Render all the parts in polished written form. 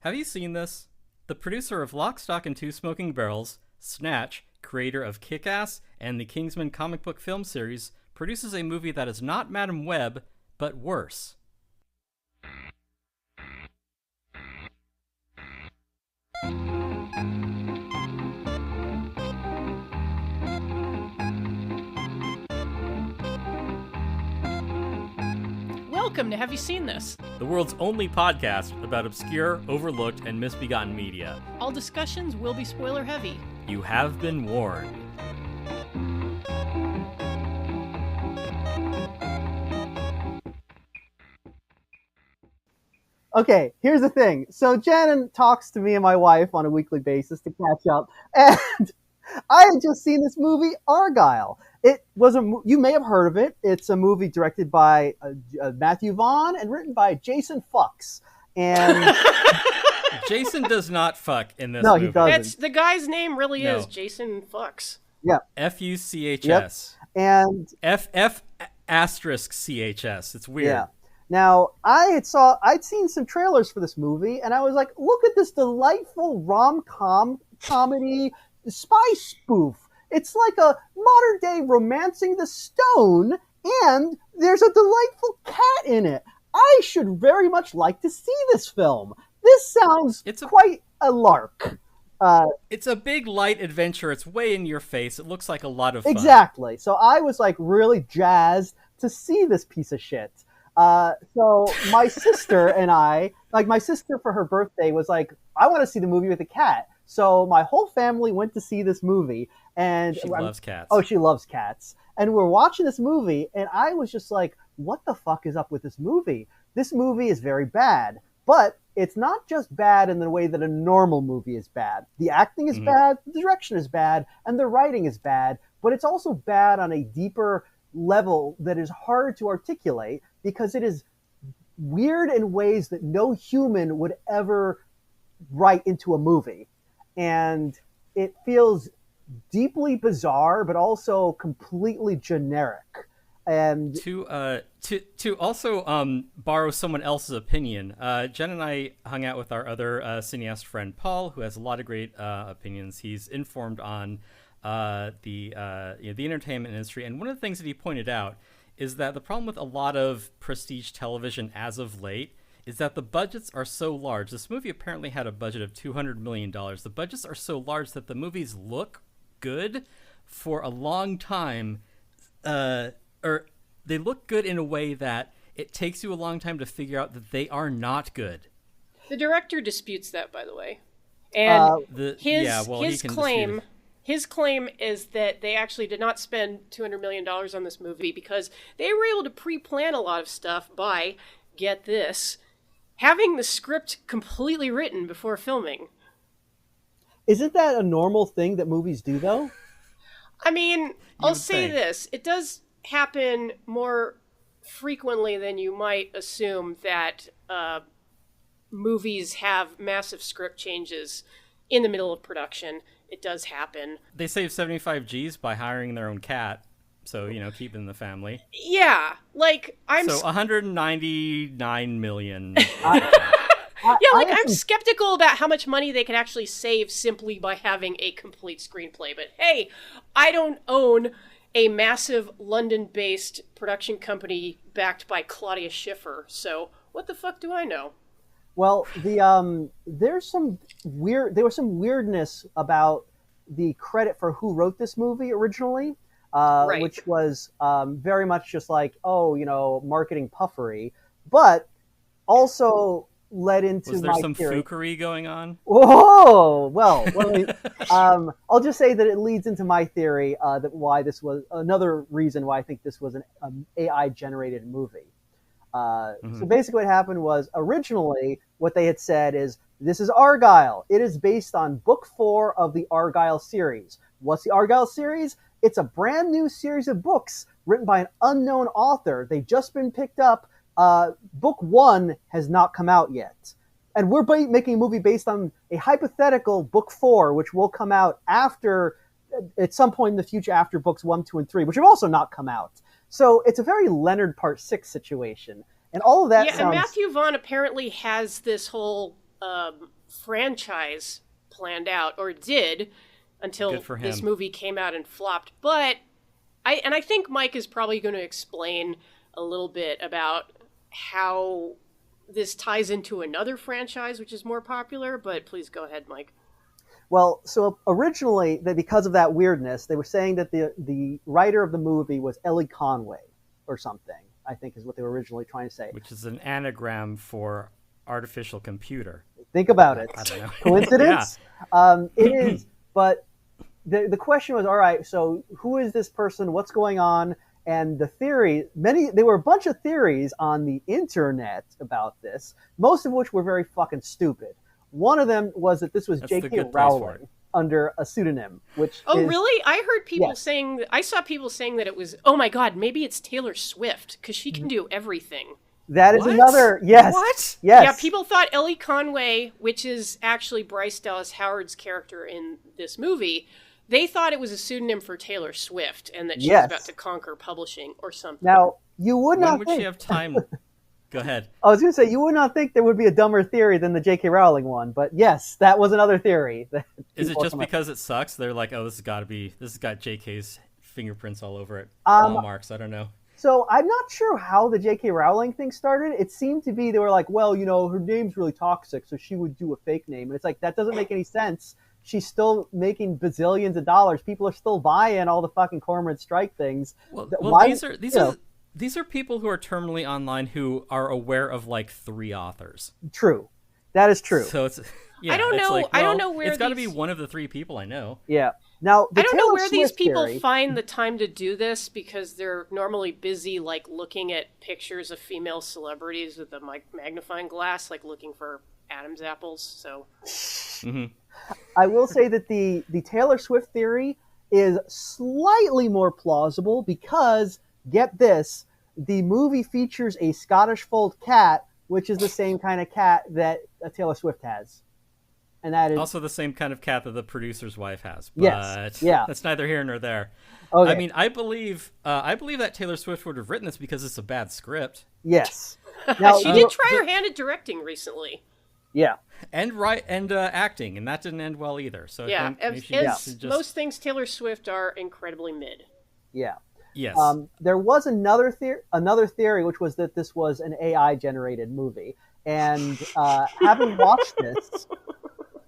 Have you seen this? The producer of Lock, Stock, and Two Smoking Barrels, Snatch, creator of Kick-Ass and the Kingsman comic book film series, produces a movie that is not Madam Web, but worse. Welcome to Have You Seen This? The world's only podcast about obscure, overlooked, and misbegotten media. All discussions will be spoiler heavy. You have been warned. Okay, here's the thing. So Jen talks to me and my wife on a weekly basis to catch up, and I had just seen this movie, Argylle. It was you may have heard of it. It's a movie directed by Matthew Vaughn and written by Jason Fuchs. And Jason does not fuck in this no, movie. he doesn't. It's, the guy's name really No. is Jason Fuchs. Yeah. F-U-C-H-S. Yep. And F***CHS. It's weird. yeah. Now, I'd seen some trailers for this movie, and I was like, look at this delightful rom-com comedy spy spoof. It's like a modern-day Romancing the Stone, and there's a delightful cat in it. I should very much like to see this film. This sounds quite a lark. It's a big, light adventure. It's way in your face. It looks like a lot of fun. Exactly. So I was like really jazzed to see this piece of shit. So my sister and I, like my sister for her birthday was like, I want to see the movie with the cat. So my whole family went to see this movie. And she loves cats. Oh, she loves cats. And we're watching this movie, and I was just like, what the fuck is up with this movie? This movie is very bad. But it's not just bad in the way that a normal movie is bad. The acting is bad, the direction is bad, and the writing is bad. But it's also bad on a deeper level that is hard to articulate because it is weird in ways that no human would ever write into a movie. And it feels deeply bizarre, but also completely generic. And to also borrow someone else's opinion, Jen and I hung out with our other cineast friend Paul, who has a lot of great opinions. He's informed on the entertainment industry, and one of the things that he pointed out is that the problem with a lot of prestige television as of late is that the budgets are so large. This movie apparently had a budget of $200 million. The budgets are so large that the movies look good for a long time, or they look good in a way that it takes you a long time to figure out that they are not good. The director disputes that, by the way. And his claim is that they actually did not spend $200 million on this movie because they were able to pre-plan a lot of stuff by, get this, having the script completely written before filming. isn't that a normal thing that movies do, though? I mean, I'll say this. It does happen more frequently than you might assume that movies have massive script changes in the middle of production. It does happen. They save 75 G's by hiring their own cat, so, keeping the family. Yeah, So 199 million. I'm skeptical about how much money they could actually save simply by having a complete screenplay. But hey, I don't own a massive London-based production company backed by Claudia Schiffer, so what the fuck do I know? Well, there was some weirdness about the credit for who wrote this movie originally, Right. which was very much just like, marketing puffery, but also led into Was there my some theory. fuckery going on? Whoa! Well, I'll just say that it leads into my theory that why this was another reason why I think this was an AI-generated movie. So basically what happened was originally what they had said is, this is Argylle. It is based on book 4 of the Argylle series. What's the Argylle series? It's a brand new series of books written by an unknown author. They've just been picked up. Book 1 has not come out yet. And we're making a movie based on a hypothetical book 4, which will come out at some point in the future after books 1, 2, and 3, which have also not come out. So it's a very Leonard Part 6 situation. And all of that and Matthew Vaughn apparently has this whole franchise planned out, or did, until Good for him. this movie came out and flopped. But I think Mike is probably going to explain a little bit about how this ties into another franchise which is more popular, but please go ahead, Mike. Well, so originally, because of that weirdness, they were saying that the writer of the movie was Ellie Conway or something, I think is what they were originally trying to say. Which is an anagram for artificial computer. Think about it. I don't know. Coincidence? It is, but the question was, all right, so who is this person? What's going on? And the theory, there were a bunch of theories on the internet about this, most of which were very fucking stupid. One of them was that this was J.K. Rowling under a pseudonym, which really? I heard people saying, I saw people saying that it was, oh my god, maybe it's Taylor Swift, because she can do everything. That is another, yes. What? Yes. Yeah, people thought Ellie Conway, which is actually Bryce Dallas Howard's character in this movie, they thought it was a pseudonym for Taylor Swift, and that she was about to conquer publishing or something. Now, you would not think... When would she have time... Go ahead. I was going to say, you would not think there would be a dumber theory than the J.K. Rowling one, but yes, that was another theory. Is it just because it sucks? They're like, oh, this has got J.K.'s fingerprints all over it. Ball marks, I don't know. So I'm not sure how the J.K. Rowling thing started. It seemed to be, they were like, well, her name's really toxic, so she would do a fake name. And it's like, that doesn't make any sense. She's still making bazillions of dollars. People are still buying all the fucking Cormorant Strike things. Well, these are people who are terminally online who are aware of like 3 authors. True, that is true. So it's I don't know. I don't know where it's got to be one of the 3 people I know. Yeah. Now I don't know where these people find the time to do this, because they're normally busy like looking at pictures of female celebrities with a magnifying glass, like looking for Adam's apples. So. Mm-hmm. I will say that the Taylor Swift theory is slightly more plausible because, get this, the movie features a Scottish fold cat, which is the same kind of cat that Taylor Swift has. And that is also the same kind of cat that the producer's wife has. But yes. Yeah. That's neither here nor there. Okay. I mean, I believe that Taylor Swift would have written this because it's a bad script. Yes. Now, she did try her hand at directing recently. Yeah. And acting, and that didn't end well either. So yeah, most things Taylor Swift are incredibly mid. Yeah. Yes. There was another theory, which was that this was an AI-generated movie. And having watched this,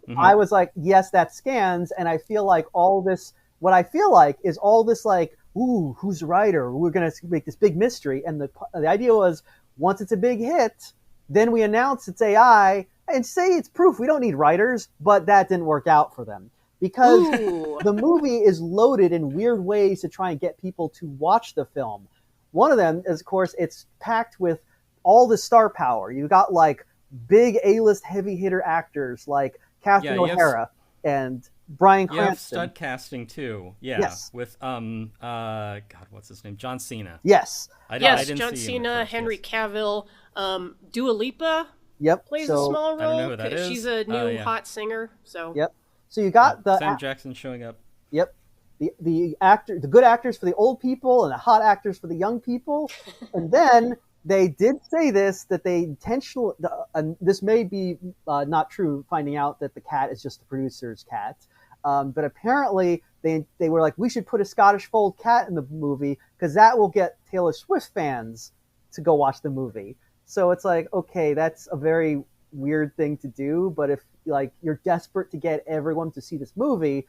mm-hmm. I was like, yes, that scans. And I feel like what I feel like is all this like, ooh, who's the writer? We're going to make this big mystery. And the idea was, once it's a big hit, then we announce it's AI and say it's proof. We don't need writers, but that didn't work out for them. Because the movie is loaded in weird ways to try and get people to watch the film. One of them is, of course, it's packed with all the star power. You've got like big A-list heavy hitter actors like Catherine O'Hara and Bryan Cranston. You have stud casting too. Yeah. Yes. With God, what's his name? John Cena. Yes. John Cena, Henry Cavill, Dua Lipa. Yep. Plays a small role. I don't know who that is. She's a new hot singer. So. Yep. So you got Sam Jackson showing up. Yep. The good actors for the old people and the hot actors for the young people. And then they did say that they intentionally, this may be not true, finding out that the cat is just the producer's cat. But apparently they were like, we should put a Scottish fold cat in the movie because that will get Taylor Swift fans to go watch the movie. So it's like, okay, that's a very weird thing to do, but if like you're desperate to get everyone to see this movie,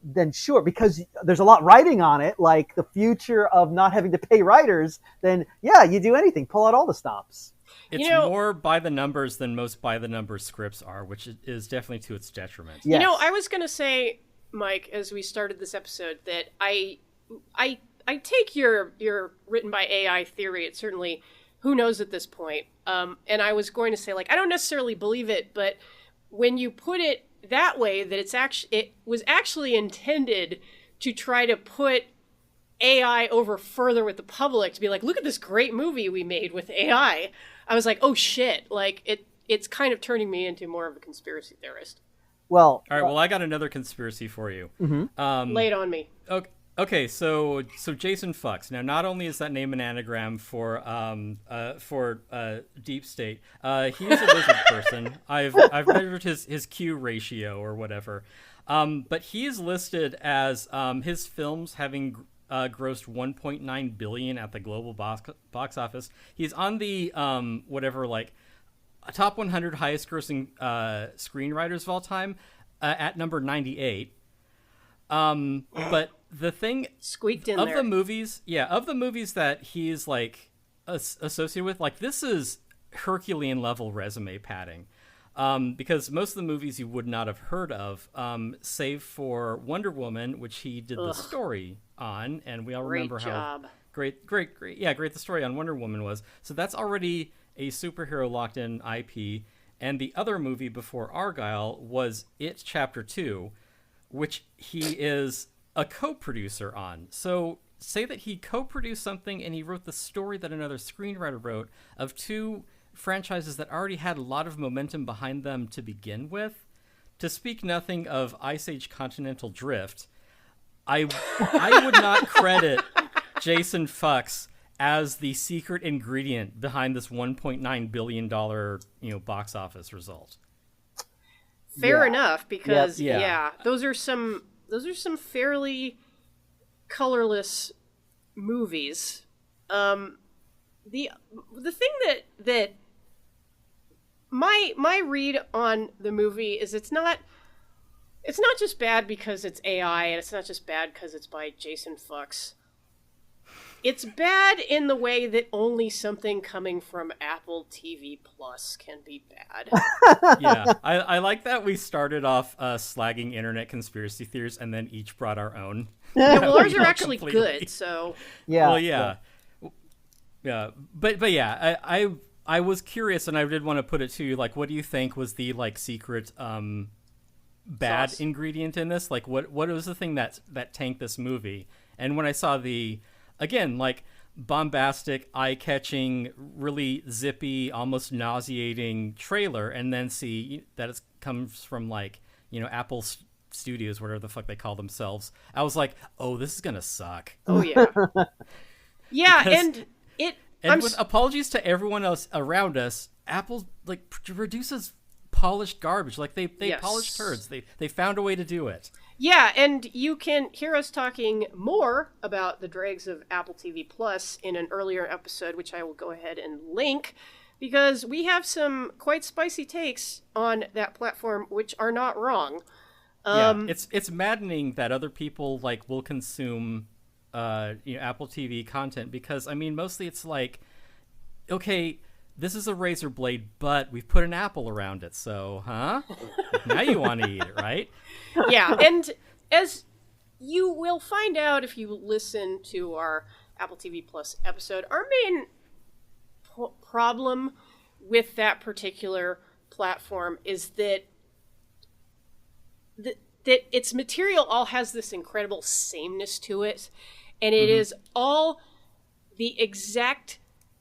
then sure, because there's a lot riding on it, like the future of not having to pay writers, then yeah, you do anything, pull out all the stops. It's more by the numbers than most by the numbers scripts are, which is definitely to its detriment. Yes. I was going to say, Mike, as we started this episode, that I take your written by AI theory. It's certainly, who knows at this point. And I was going to say, like, I don't necessarily believe it, but when you put it that way, that it was actually intended to try to put AI over further with the public, to be like, look at this great movie we made with AI. I was like, oh shit, like it's kind of turning me into more of a conspiracy theorist. Well, all right. Well, I got another conspiracy for you. Mm-hmm. Lay it on me. Okay, so Jason Fuchs. Now, not only is that name an anagram for deep state, he's a lizard person. I've measured his Q ratio or whatever, but he is listed as his films having grossed 1.9 billion at the global box office. He's on the whatever like top 100 highest grossing screenwriters of all time at number 98. But the thing squeaked in of there. the movies that he's like associated with, like this is Herculean level resume padding, because most of the movies you would not have heard of, save for Wonder Woman, which he did the story on, and we all remember how great the story on Wonder Woman was. So that's already a superhero locked in IP. And the other movie before Argylle was It Chapter 2, which he is a co-producer on. So say that he co-produced something and he wrote the story that another screenwriter wrote of two franchises that already had a lot of momentum behind them to begin with. To speak nothing of Ice Age Continental Drift, I would not credit Jason Fuchs as the secret ingredient behind this $1.9 billion box office result. Fair enough, because those are some fairly colorless movies. The thing that my read on the movie is it's not just bad because it's AI, and it's not just bad because it's by Jason Fuchs. It's bad in the way that only something coming from Apple TV Plus can be bad. Yeah, I like that we started off slagging internet conspiracy theories and then each brought our own. Yeah, well, ours are actually good, so... Yeah. Well, yeah. But yeah, I was curious, and I did want to put it to you, like, what do you think was the, like, secret bad sauce ingredient in this? Like, what was the thing that tanked this movie? And when I saw the... Again, like bombastic, eye-catching, really zippy, almost nauseating trailer, and then see that it comes from like Apple Studios, whatever the fuck they call themselves. I was like, oh, this is gonna suck. Oh yeah, yeah, because, and with apologies to everyone else around us, Apple like produces polished garbage. Like they polish turds. They found a way to do it. Yeah, and you can hear us talking more about the dregs of Apple TV Plus in an earlier episode, which I will go ahead and link, because we have some quite spicy takes on that platform, which are not wrong. It's maddening that other people like will consume Apple TV content, because I mean mostly it's like, okay, this is a razor blade, but we've put an apple around it, so, now you want to eat it, right? Yeah, and as you will find out if you listen to our Apple TV Plus episode, our main problem with that particular platform is that its material all has this incredible sameness to it, and it is all the exact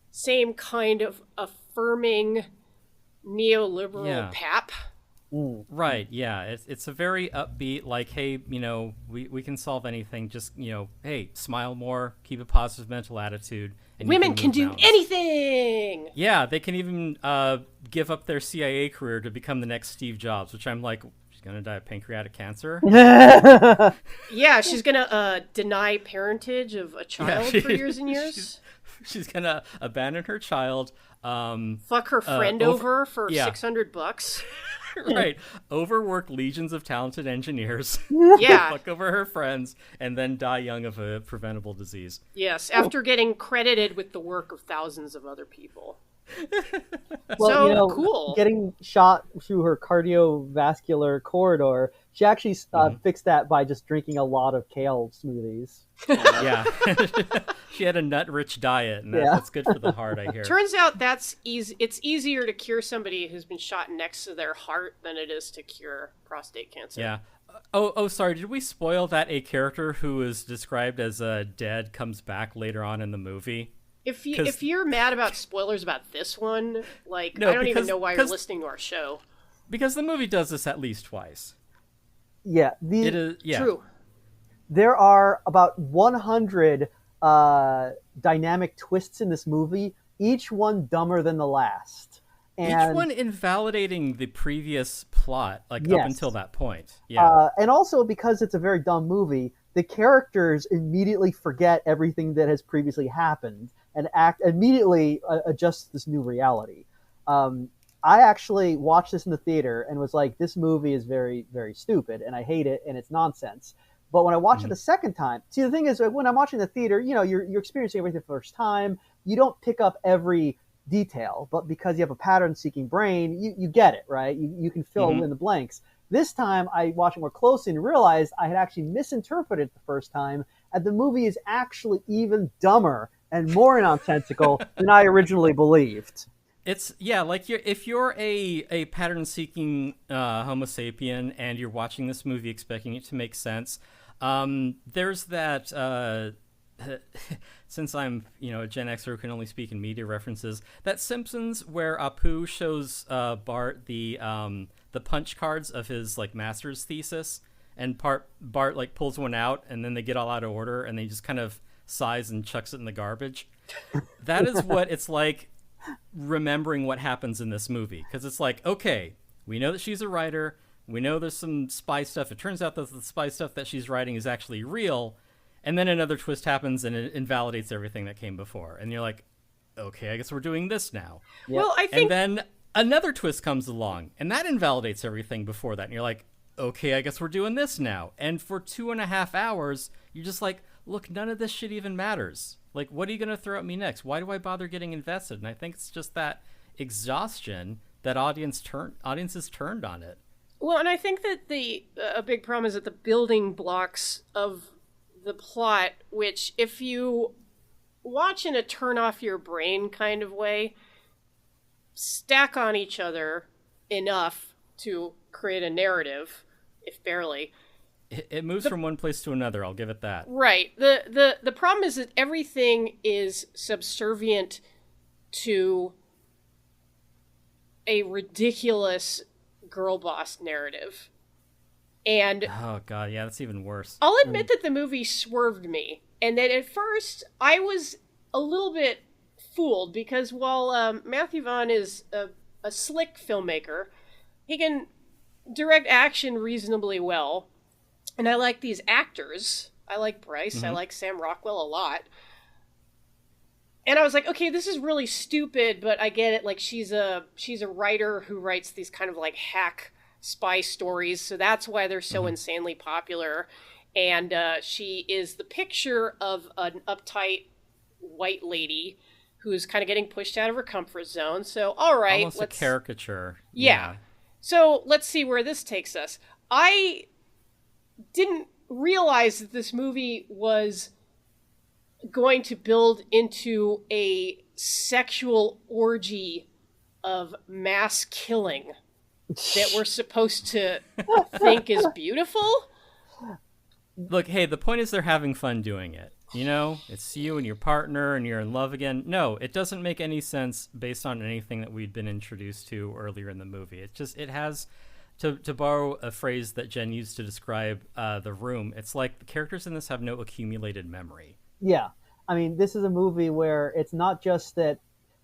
same kind of affirming neoliberal pap. Right, yeah. It's a very upbeat, like, hey, we can solve anything. Just, hey, smile more, keep a positive mental attitude. And women can do anything! Yeah, they can even give up their CIA career to become the next Steve Jobs, which I'm like, she's going to die of pancreatic cancer? Yeah, she's going to deny parentage of a child for years and years. She's going to abandon her child. Fuck her friend over for $600. Right. Overwork legions of talented engineers. Yeah. Fuck over her friends, and then die young of a preventable disease. Yes, after getting credited with the work of thousands of other people. Well, so cool. Getting shot through her cardiovascular corridor, she actually fixed that by just drinking a lot of kale smoothies. Yeah. She had a nut-rich diet, and that's good for the heart, I hear. Turns out that's easy. It's easier to cure somebody who's been shot next to their heart than it is to cure prostate cancer. Yeah. Oh, sorry. Did we spoil that a character who is described as dead comes back later on in the movie? If you're mad about spoilers about this one, like, no, I don't even know why you're listening to our show. Because the movie does this at least twice. Yeah. True. there are about 100 dynamic twists in this movie, each one dumber than the last. And each one invalidating the previous plot, like up yes. until that point. Yeah. And also because it's a very dumb movie, the characters immediately forget everything that has previously happened and act immediately adjust to this new reality. I actually watched this in the theater and was like, this movie is very, very stupid and I hate it and it's nonsense. But when I watched it the second time, see, the thing is, when I'm watching the theater, you know, you're experiencing everything for the first time. You don't pick up every detail, but because you have a pattern-seeking brain, you get it, right? You can fill in the blanks. This time, I watched it more closely and realized I had actually misinterpreted the first time, and the movie is actually even dumber and more nonsensical than I originally believed. It's like if you're a pattern-seeking Homo sapien and you're watching this movie expecting it to make sense, there's that. Since I'm a Gen Xer who can only speak in media references, that Simpsons where Apu shows Bart the punch cards of his like master's thesis, and Bart like pulls one out and then they get all out of order and they just kind of sighs and chucks it in the garbage. That is what it's like remembering what happens in this movie, because it's like, okay, we know that she's a writer, we know there's some spy stuff, it turns out that the spy stuff that she's writing is actually real, and then another twist happens and it invalidates everything that came before, and you're like, okay, I guess we're doing this now. Yep. Well, I think... And then another twist comes along and that invalidates everything before that, and you're like, okay, I guess we're doing this now. And for 2.5 hours you're just like, look, none of this shit even matters. Like, what are you going to throw at me next? Why do I bother getting invested? And I think it's just that exhaustion that audiences turned on it. Well, and I think that a big problem is that the building blocks of the plot, which if you watch in a turn off your brain kind of way, stack on each other enough to create a narrative, if barely. It moves from one place to another, I'll give it that. Right. The problem is that everything is subservient to a ridiculous girl boss narrative. And oh god, yeah, that's even worse. I'll admit that the movie swerved me, and that at first I was a little bit fooled, because while Matthew Vaughn is a slick filmmaker, he can direct action reasonably well. And I like these actors. I like Bryce. I like Sam Rockwell a lot. And I was like, okay, this is really stupid, but I get it. Like, she's a writer who writes these kind of like hack spy stories, so that's why they're so insanely popular. And she is the picture of an uptight white lady who's kind of getting pushed out of her comfort zone. So, all right, almost a caricature. Yeah. So let's see where this takes us. I didn't realize that this movie was going to build into a sexual orgy of mass killing that we're supposed to think is beautiful. Look, hey, the point is they're having fun doing it. You know, it's you and your partner and you're in love again. No, it doesn't make any sense based on anything that we'd been introduced to earlier in the movie. It has... To borrow a phrase that Jen used to describe The Room, it's like the characters in this have no accumulated memory. Yeah. I mean, this is a movie where it's not just that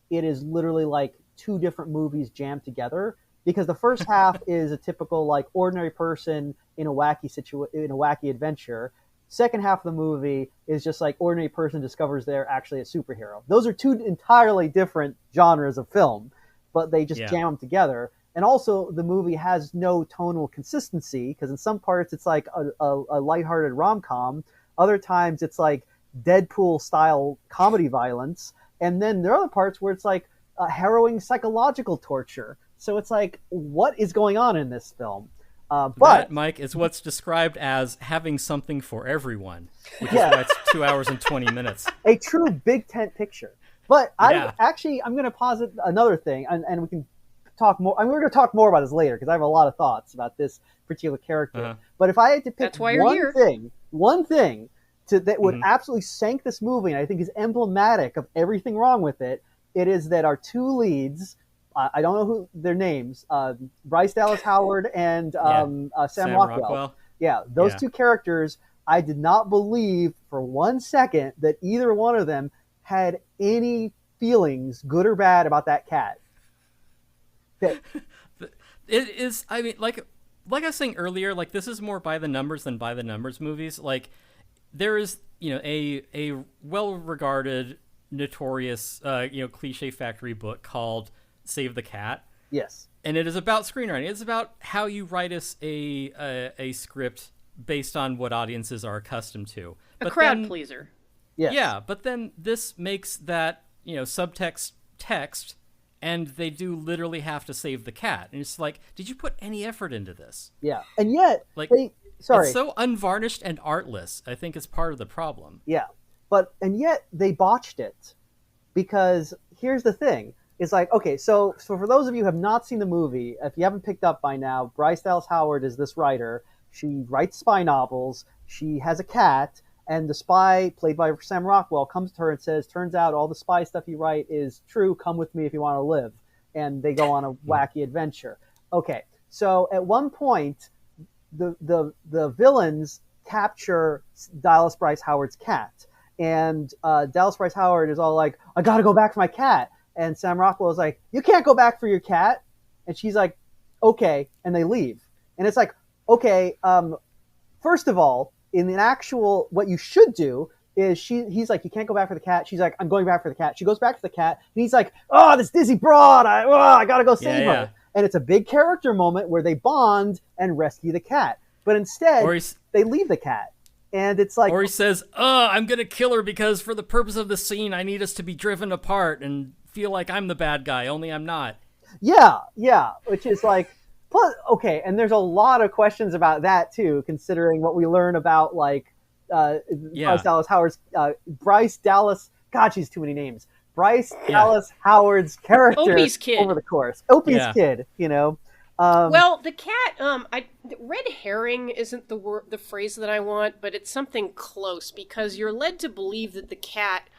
it is literally like two different movies jammed together, because the first half is a typical like ordinary person in a wacky adventure. Second half of the movie is just like ordinary person discovers they're actually a superhero. Those are two entirely different genres of film, but they just jam them together. And also, the movie has no tonal consistency, because in some parts it's like a lighthearted rom-com. Other times it's like Deadpool-style comedy violence. And then there are other parts where it's like harrowing psychological torture. So it's like, what is going on in this film? But that, Mike, is what's described as having something for everyone, which is why it's 2 hours and 20 minutes. A true big tent picture. But I'm going to posit another thing, and we can talk more. I mean, we're going to talk more about this later, because I have a lot of thoughts about this particular character. But if I had to pick one thing that would absolutely sink this movie, and I think is emblematic of everything wrong with it, it is that our two leads, I don't know who their names, Bryce Dallas Howard and Sam Rockwell. Yeah, those two characters I did not believe for 1 second that either one of them had any feelings, good or bad, about that cat. It is. I mean, like I was saying earlier, like this is more by the numbers than by the numbers movies. Like there is, a well-regarded, notorious, cliche factory book called Save the Cat. Yes. And it is about screenwriting. It's about how you write a script based on what audiences are accustomed to. A crowd pleaser. Yes. Yeah, but then this makes that, subtext text, and they do literally have to save the cat. And it's like, did you put any effort into this? Yeah. And yet, like, sorry. It's so unvarnished and artless, I think is part of the problem. Yeah. And yet they botched it. Because here's the thing. It's like, okay, so for those of you who have not seen the movie, if you haven't picked up by now, Bryce Dallas Howard is this writer. She writes spy novels. She has a cat. And the spy, played by Sam Rockwell, comes to her and says, turns out all the spy stuff you write is true. Come with me if you want to live. And they go on a wacky adventure. Okay, so at one point, the villains capture Dallas Bryce Howard's cat. And Dallas Bryce Howard is all like, I got to go back for my cat. And Sam Rockwell is like, you can't go back for your cat. And she's like, okay. And they leave. And it's like, okay, first of all, in the actual, what you should do is he's like, you can't go back for the cat. She's like, I'm going back for the cat. She goes back for the cat. And he's like, oh, this dizzy broad. I got to go save her. And it's a big character moment where they bond and rescue the cat. But instead, they leave the cat. And it's like... Or he says, I'm going to kill her because for the purpose of the scene, I need us to be driven apart and feel like I'm the bad guy, only I'm not. Yeah, which is like... Okay, and there's a lot of questions about that, too, considering what we learn about, like, Bryce Dallas Howard's... Bryce Dallas... God, she's too many names. Bryce Dallas Howard's character Opie's kid. Over the course. Opie's kid, well, the cat, red herring isn't the phrase that I want, but it's something close because you're led to believe that the cat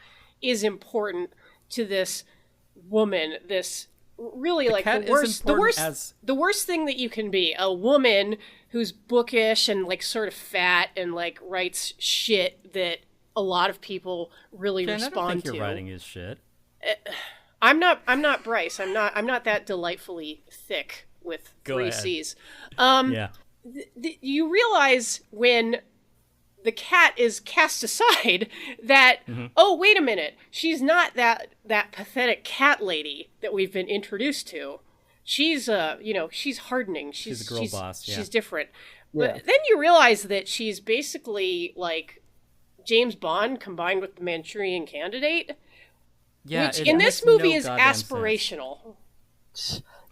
is important to this woman, this really like the worst thing that you can be, a woman who's bookish and like sort of fat and like writes shit that a lot of people really respond to. I don't think your writing is shit. I'm not Bryce. I'm not that delightfully thick with three C's. You realize when the cat is cast aside that, oh, wait a minute, she's not that pathetic cat lady that we've been introduced to. She's she's hardening. She's a girl boss. Yeah. She's different. Yeah. But then you realize that she's basically like James Bond combined with the Manchurian Candidate. Yeah, which in this movie is aspirational.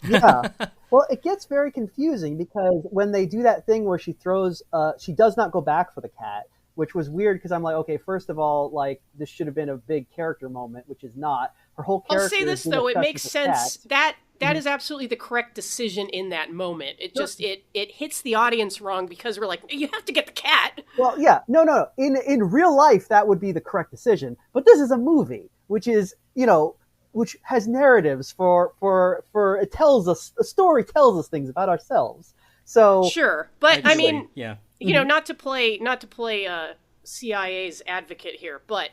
Yeah. Well, it gets very confusing because when they do that thing where she does not go back for the cat, which was weird because I'm like, okay, first of all, like this should have been a big character moment, which is not. Her whole character. I'll say this though, it makes sense. That is absolutely the correct decision in that moment. It just it hits the audience wrong because we're like, you have to get the cat. Well, yeah, no. In real life, that would be the correct decision. But this is a movie, which is which has narratives for it tells us a story tells us things about ourselves. So sure, but I mean, not to play CIA's advocate here, but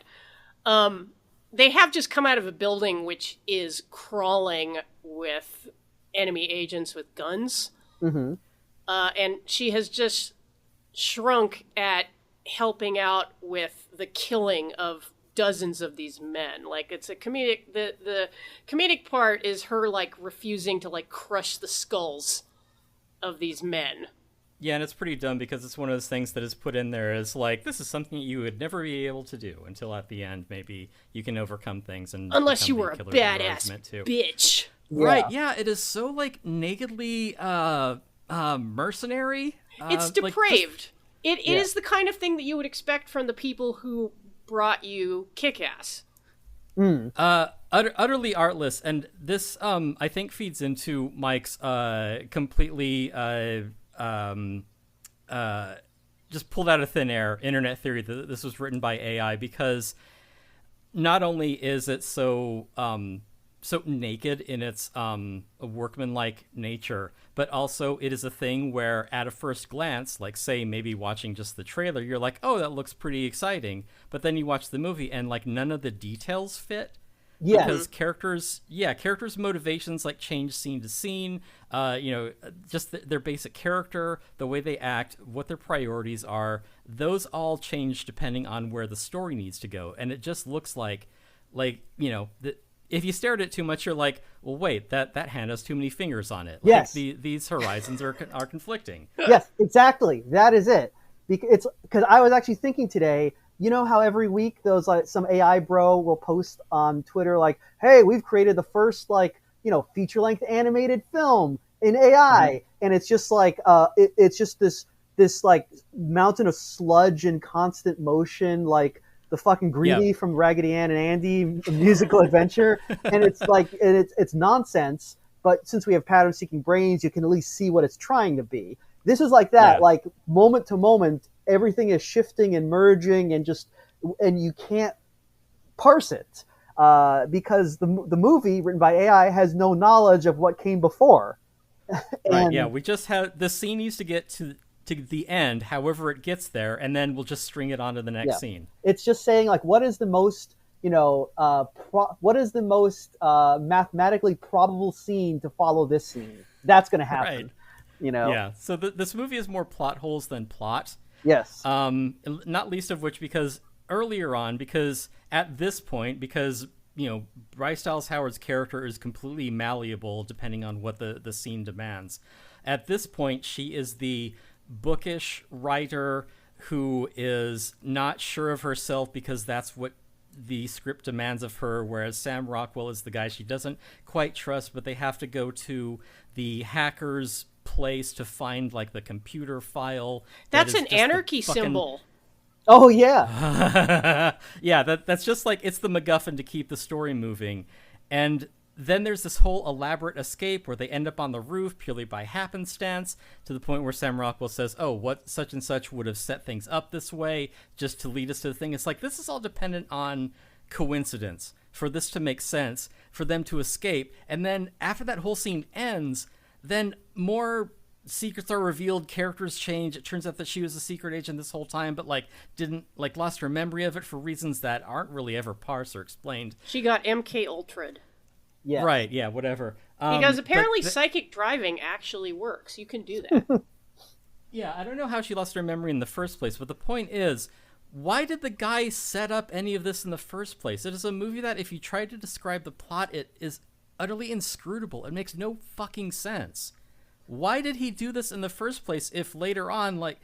they have just come out of a building which is crawling with enemy agents with guns, and she has just shrunk at helping out with the killing of dozens of these men. Like it's a comedic. The comedic part is her like refusing to like crush the skulls of these men. Yeah, and it's pretty dumb because it's one of those things that is put in there as like this is something you would never be able to do until at the end maybe you can overcome things and unless you were a badass bitch. Right? Yeah, it is so like nakedly mercenary. It's depraved. It is the kind of thing that you would expect from the people who brought you Kick-Ass. Utterly artless, and this I think feeds into Mike's completely just pulled out of thin air internet theory that this was written by AI, because not only is it so so naked in its workmanlike nature, but also it is a thing where at a first glance, like say maybe watching just the trailer, you're like, oh, that looks pretty exciting. But then you watch the movie and like none of the details fit. Yes. Because characters' motivations like change scene to scene. Just their basic character, the way they act, what their priorities are, those all change depending on where the story needs to go. And it just looks like if you stare at it too much, you're like, well, wait, that hand has too many fingers on it. Yes. Like these horizons are conflicting. Yes, exactly. That is it. Because I was actually thinking today, you know how every week those like some AI bro will post on Twitter like, hey, we've created the first feature-length animated film in AI, and it's just like it's just this like mountain of sludge and constant motion, like the fucking Greedy from Raggedy Ann and Andy musical adventure, and it's like it's nonsense. But since we have pattern-seeking brains, you can at least see what it's trying to be. This is like that, like moment to moment, everything is shifting and merging, and you can't parse it because the movie written by AI has no knowledge of what came before. Right. Yeah. We just have the scene needs to get to the end, however it gets there, and then we'll just string it onto the next scene. It's just saying like, what is the most mathematically probable scene to follow this scene? That's going to happen. Right. Yeah. So this movie is more plot holes than plot. Yes. Not least of which because at this point, Bryce Dallas Howard's character is completely malleable depending on what the scene demands. At this point, she is the bookish writer who is not sure of herself because that's what the script demands of her, whereas Sam Rockwell is the guy she doesn't quite trust, but they have to go to the hacker's place to find like the computer file. That's an anarchy symbol. Oh yeah. Yeah, that's just like it's the MacGuffin to keep the story moving. And then there's this whole elaborate escape where they end up on the roof purely by happenstance, to the point where Sam Rockwell says, oh, what such and such would have set things up this way just to lead us to the thing. It's like this is all dependent on coincidence for this to make sense, for them to escape. And then after that whole scene ends, then more secrets are revealed, characters change. It turns out that she was a secret agent this whole time, but lost her memory of it for reasons that aren't really ever parsed or explained. She got MK Ultra'd. Yeah. Right, yeah, whatever. Because apparently psychic driving actually works. You can do that. Yeah, I don't know how she lost her memory in the first place, but the point is, why did the guy set up any of this in the first place? It is a movie that, if you try to describe the plot, it is utterly inscrutable. It makes no fucking sense. Why did he do this in the first place if later on, like...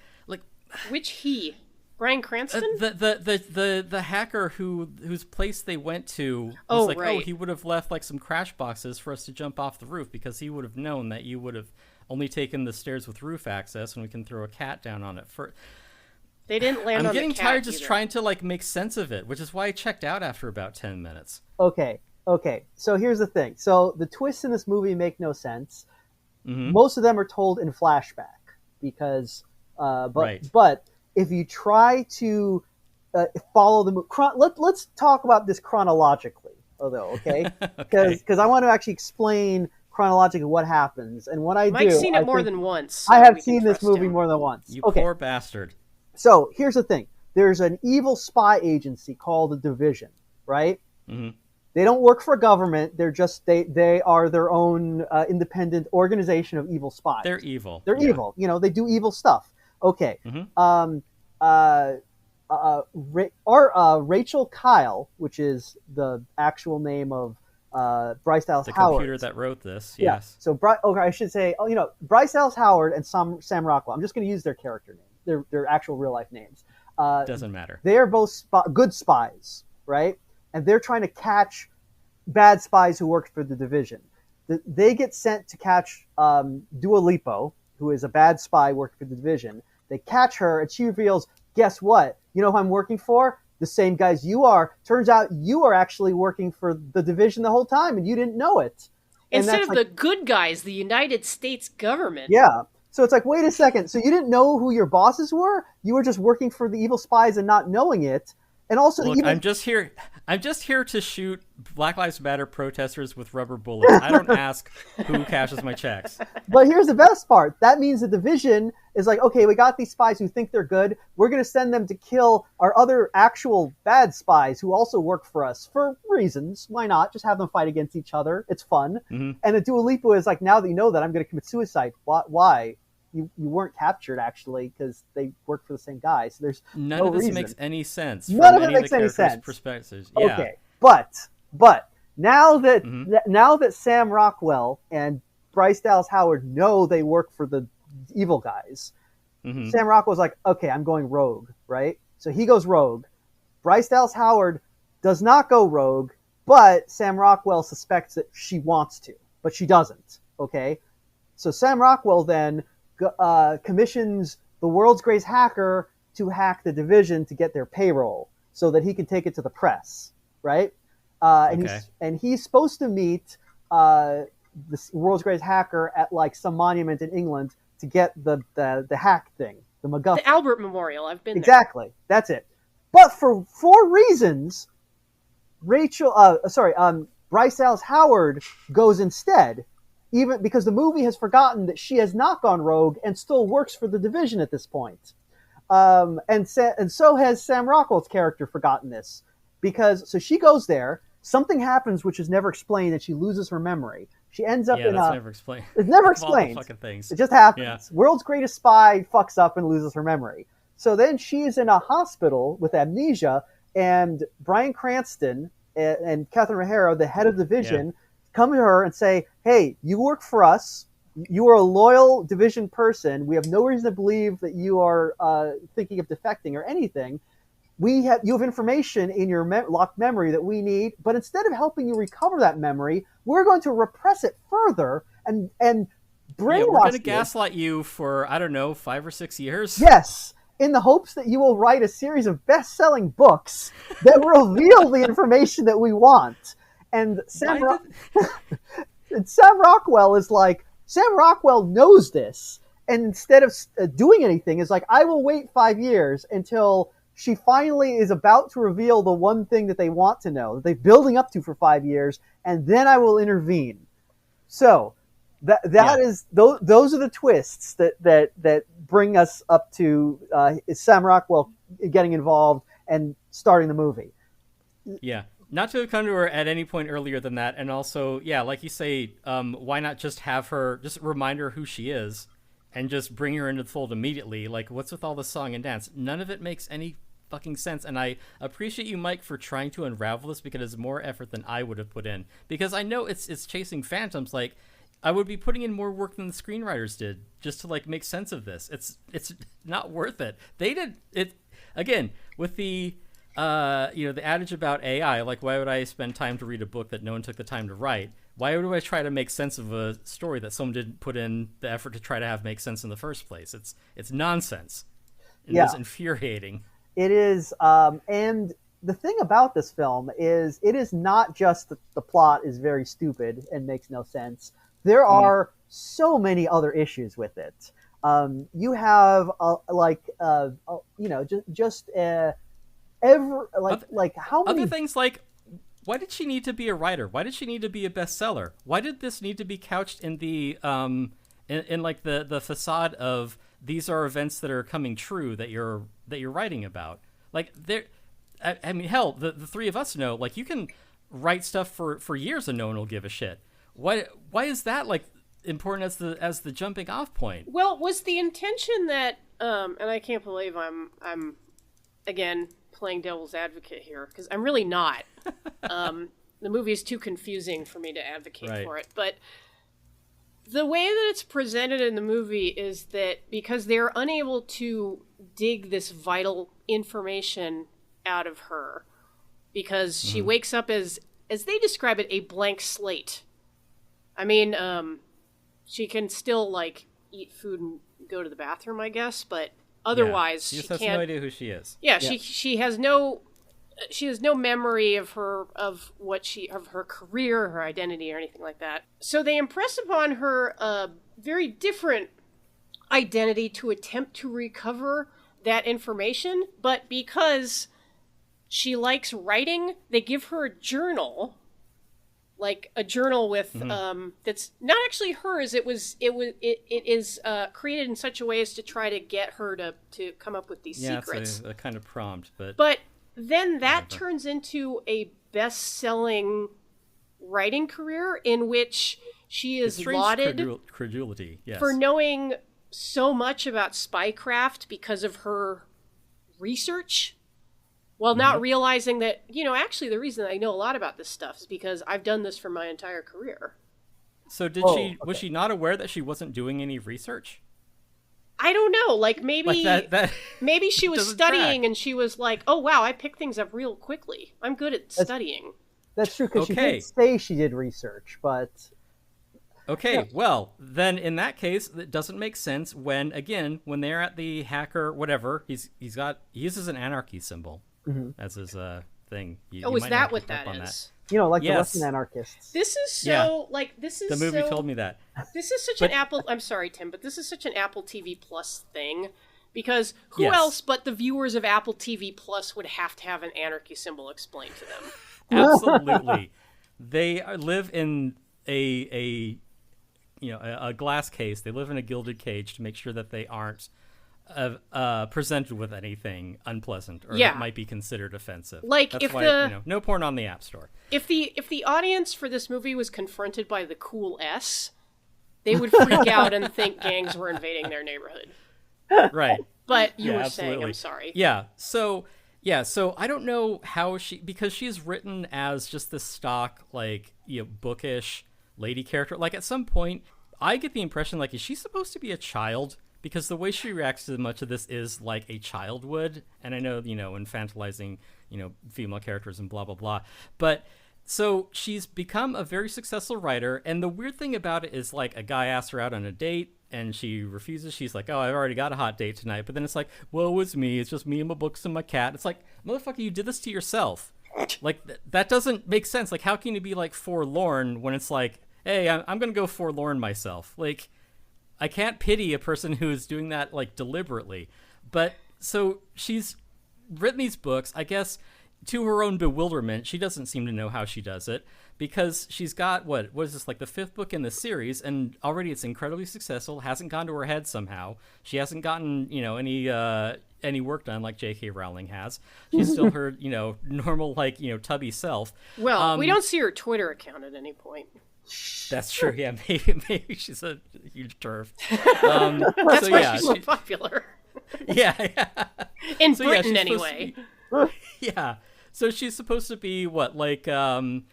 Which he? Bryan Cranston? The hacker whose place they went to was he would have left like some crash boxes for us to jump off the roof because he would have known that you would have only taken the stairs with roof access and we can throw a cat down on it for. They didn't land on the cat. I'm getting tired just trying to like make sense of it, which is why I checked out after about 10 minutes. Okay. So here's the thing. So the twists in this movie make no sense. Mm-hmm. Most of them are told in flashback because, but if you try to follow the movie, let's talk about this chronologically, okay? Because I want to actually explain chronologically what happens, and what I Mike's do. seen it more than once. So I have seen this movie more than once. You poor bastard. So here's the thing: there's an evil spy agency called the Division, right? Mm-hmm. They don't work for government. They're just they are their own independent organization of evil spies. They're evil. They're evil. They do evil stuff. Okay. Mm-hmm. Rachel Kyle, which is the actual name of Bryce Dallas Howard. The computer that wrote this. Yeah. Yes. So I should say, Bryce Dallas Howard and Sam Rockwell. I'm just going to use their character name, their actual real life names. Doesn't matter. They are both good spies, right? And they're trying to catch bad spies who work for the Division. They get sent to catch Dua Lipa, who is a bad spy working for the Division. They catch her, and she reveals, guess what? You know who I'm working for? The same guys you are. Turns out you are actually working for the Division the whole time, and you didn't know it. Instead of the good guys, the United States government. Yeah. So it's like, wait a second. So you didn't know who your bosses were? You were just working for the evil spies and not knowing it. And also, look, I'm just here I'm just here to shoot Black Lives Matter protesters with rubber bullets. I don't ask who cashes my checks. But here's the best part. That means the division is like, okay, we got these spies who think they're good. We're going to send them to kill our other actual bad spies who also work for us for reasons. Why not? Just have them fight against each other. It's fun. And the Dua Lipa is like, now that you know that, I'm going to commit suicide. Why? You weren't captured, actually, because they work for the same guy. So there's None no of this reason. makes any sense. None of from it makes any sense. Perspectives. Yeah. Okay, but now that Sam Rockwell and Bryce Dallas Howard know they work for the evil guys, Sam Rockwell's like, okay, I'm going rogue, right? So he goes rogue. Bryce Dallas Howard does not go rogue, but Sam Rockwell suspects that she wants to, but she doesn't. Okay, so Sam Rockwell then commissions the world's greatest hacker to hack the division to get their payroll so that he can take it to the press, right? And he's supposed to meet the world's greatest hacker at like some monument in England to get the hack thing, the MacGuffin. The Albert Memorial. I've been there. Exactly. That's it. But for 4 reasons, Bryce Dallas Howard goes instead. Even because the movie has forgotten that she has not gone rogue and still works for the division at this point. And so has Sam Rockwell's character forgotten this. So she goes there, something happens which is never explained, and she loses her memory. She ends up never explained. It's never explained. Fucking things. It just happens. Yeah. World's greatest spy fucks up and loses her memory. So then she is in a hospital with amnesia, and Bryan Cranston and Catherine O'Hara, the head of the division, come to her and say, hey, you work for us. You are a loyal division person. We have no reason to believe that you are thinking of defecting or anything. You have information in your locked memory that we need, but instead of helping you recover that memory, we're going to repress it further and brainwash you. We're going to gaslight you for, 5 or 6 years. Yes, in the hopes that you will write a series of best-selling books that reveal the information that we want. And Sam Rockwell is like, Sam Rockwell knows this, and instead of doing anything, is like, I will wait 5 years until she finally is about to reveal the one thing that they want to know, that they're building up to for 5 years, and then I will intervene. So those are the twists that bring us up to Sam Rockwell getting involved and starting the movie. Yeah. Not to come to her at any point earlier than that, and also, like you say, why not just have her, just remind her who she is, and just bring her into the fold immediately? Like, what's with all the song and dance? None of it makes any fucking sense, and I appreciate you, Mike, for trying to unravel this, because it's more effort than I would have put in. Because I know it's chasing phantoms. Like, I would be putting in more work than the screenwriters did just to like make sense of this. It's not worth it. They did it again with the the adage about AI, like, why would I spend time to read a book that no one took the time to write? Why would I try to make sense of a story that someone didn't put in the effort to try to have make sense in the first place? It's nonsense. It's infuriating. It is, and the thing about this film is it is not just that the plot is very stupid and makes no sense. There are so many other issues with it. You have how many other things, like, why did she need to be a writer? Why did she need to be a bestseller? Why did this need to be couched in the in like the facade of these are events that are coming true that you're writing about? Like, there, I mean, hell, the three of us know, like, you can write stuff for years and no one will give a shit. Why is that like important as the jumping off point? Well, was the intention that and I can't believe I'm again playing devil's advocate here, because I'm really not. The movie is too confusing for me to advocate for it, but the way that it's presented in the movie is that because they're unable to dig this vital information out of her, because she wakes up as they describe it, a blank slate. I mean, she can still like eat food and go to the bathroom, I guess, but otherwise she she has can't. No idea who she is. Yeah, she has no memory of her career, her identity, or anything like that. So they impress upon her a very different identity to attempt to recover that information, but because She likes writing. They give her a journal, like a journal with that's not actually hers. It is created in such a way as to try to get her to come up with these secrets. It's a kind of prompt, but then that turns into a best-selling writing career in which she is lauded credulity, yes, for knowing so much about spycraft because of her research, while not realizing that, actually the reason I know a lot about this stuff is because I've done this for my entire career. So was she not aware that she wasn't doing any research? I don't know. Like maybe that maybe she was studying and she was like, oh wow, I pick things up real quickly. I'm good at studying. That's true, because she did say she did research, but... Okay, well, then in that case, it doesn't make sense when they're at the hacker, whatever, he uses an anarchy symbol as his thing. Is that what that is? The Russian anarchists. This is so, the movie told me that. This is such an Apple, I'm sorry, Tim, but this is such an Apple TV Plus thing, because who else but the viewers of Apple TV Plus would have to have an anarchy symbol explained to them? Absolutely. They live in a glass case. They live in a gilded cage to make sure that they aren't presented with anything unpleasant or that might be considered offensive. That's why, no porn on the App Store. If the audience for this movie was confronted by the cool S, they would freak out and think gangs were invading their neighborhood. Right. But you were saying, I'm sorry. Yeah. So I don't know how because she's written as just this stock, bookish lady character. Like, at some point, I get the impression, is she supposed to be a child? Because the way she reacts to much of this is like a child would. And I know, infantilizing, female characters and blah, blah, blah. But so she's become a very successful writer. And the weird thing about it is, a guy asks her out on a date and she refuses. She's like, oh, I've already got a hot date tonight. But then it's like, well, it's me. It's just me and my books and my cat. It's like, motherfucker, you did this to yourself. That doesn't make sense. How can you be, forlorn when it's like, hey, I'm going to go forlorn myself. I can't pity a person who is doing that, deliberately. But so she's written these books, I guess, to her own bewilderment. She doesn't seem to know how she does it, because she's got, what is this, the 5th book in the series, and already it's incredibly successful, hasn't gone to her head somehow. She hasn't gotten, any work done like J.K. Rowling has. She's still her, normal, tubby self. Well, we don't see her Twitter account at any point. That's true. Yeah, maybe she's a huge turf. That's why she's so popular. Yeah. In Britain, anyway. Yeah. So she's supposed to be what the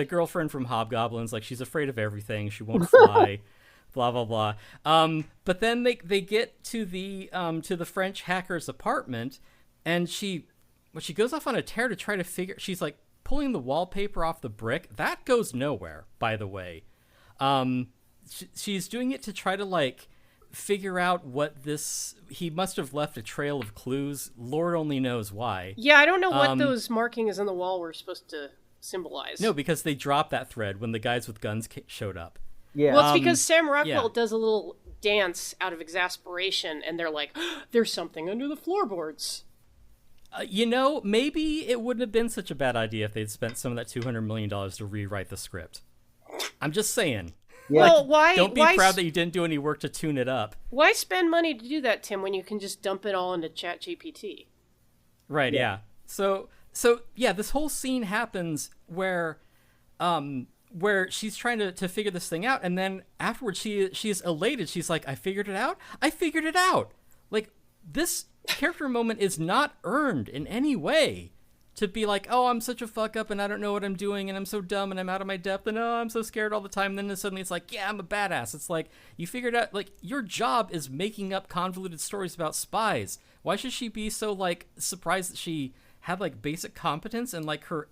girlfriend from Hobgoblins? She's afraid of everything. She won't fly. Blah blah blah. But then they get to the French hacker's apartment, and she goes off on a tear to try to figure. She's pulling the wallpaper off the brick. That goes nowhere, by the way. She's doing it to try to figure out what this... He must have left a trail of clues. Lord only knows why. Yeah, I don't know what those markings on the wall were supposed to symbolize. No, because they dropped that thread when the guys with guns showed up. Yeah. Well, it's because Sam Rockwell does a little dance out of exasperation, and they're like, oh, there's something under the floorboards. Maybe it wouldn't have been such a bad idea if they'd spent some of that $200 million to rewrite the script. I'm just saying. Yeah. Well, why? Don't be proud that you didn't do any work to tune it up. Why spend money to do that, Tim, when you can just dump it all into ChatGPT? Right. Yeah. So yeah, this whole scene happens where she's trying to figure this thing out, and then afterwards she's elated. She's like, I figured it out. This character moment is not earned in any way to be like, oh, I'm such a fuck up and I don't know what I'm doing and I'm so dumb and I'm out of my depth and oh, I'm so scared all the time. And then suddenly it's like, yeah, I'm a badass. It's like, you figured out, your job is making up convoluted stories about spies. Why should she be so surprised that she had basic competence and her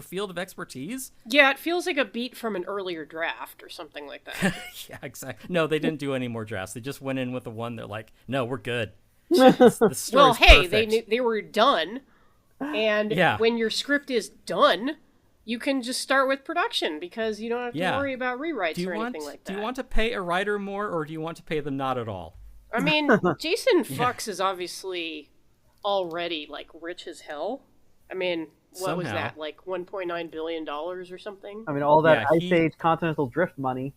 field of expertise? Yeah, it feels like a beat from an earlier draft or something like that. Yeah, exactly. No, they didn't do any more drafts. They just went in with the one. They're like, no, we're good. Well, hey, perfect. They were done, and when your script is done, you can just start with production because you don't have to worry about rewrites anything like that. Do you want to pay a writer more, or do you want to pay them not at all? I mean, Jason Fox is obviously already like rich as hell. I mean, what was Somehow. that, like $1.9 billion or something? I mean, all that Yeah, Ice Age Continental Drift money.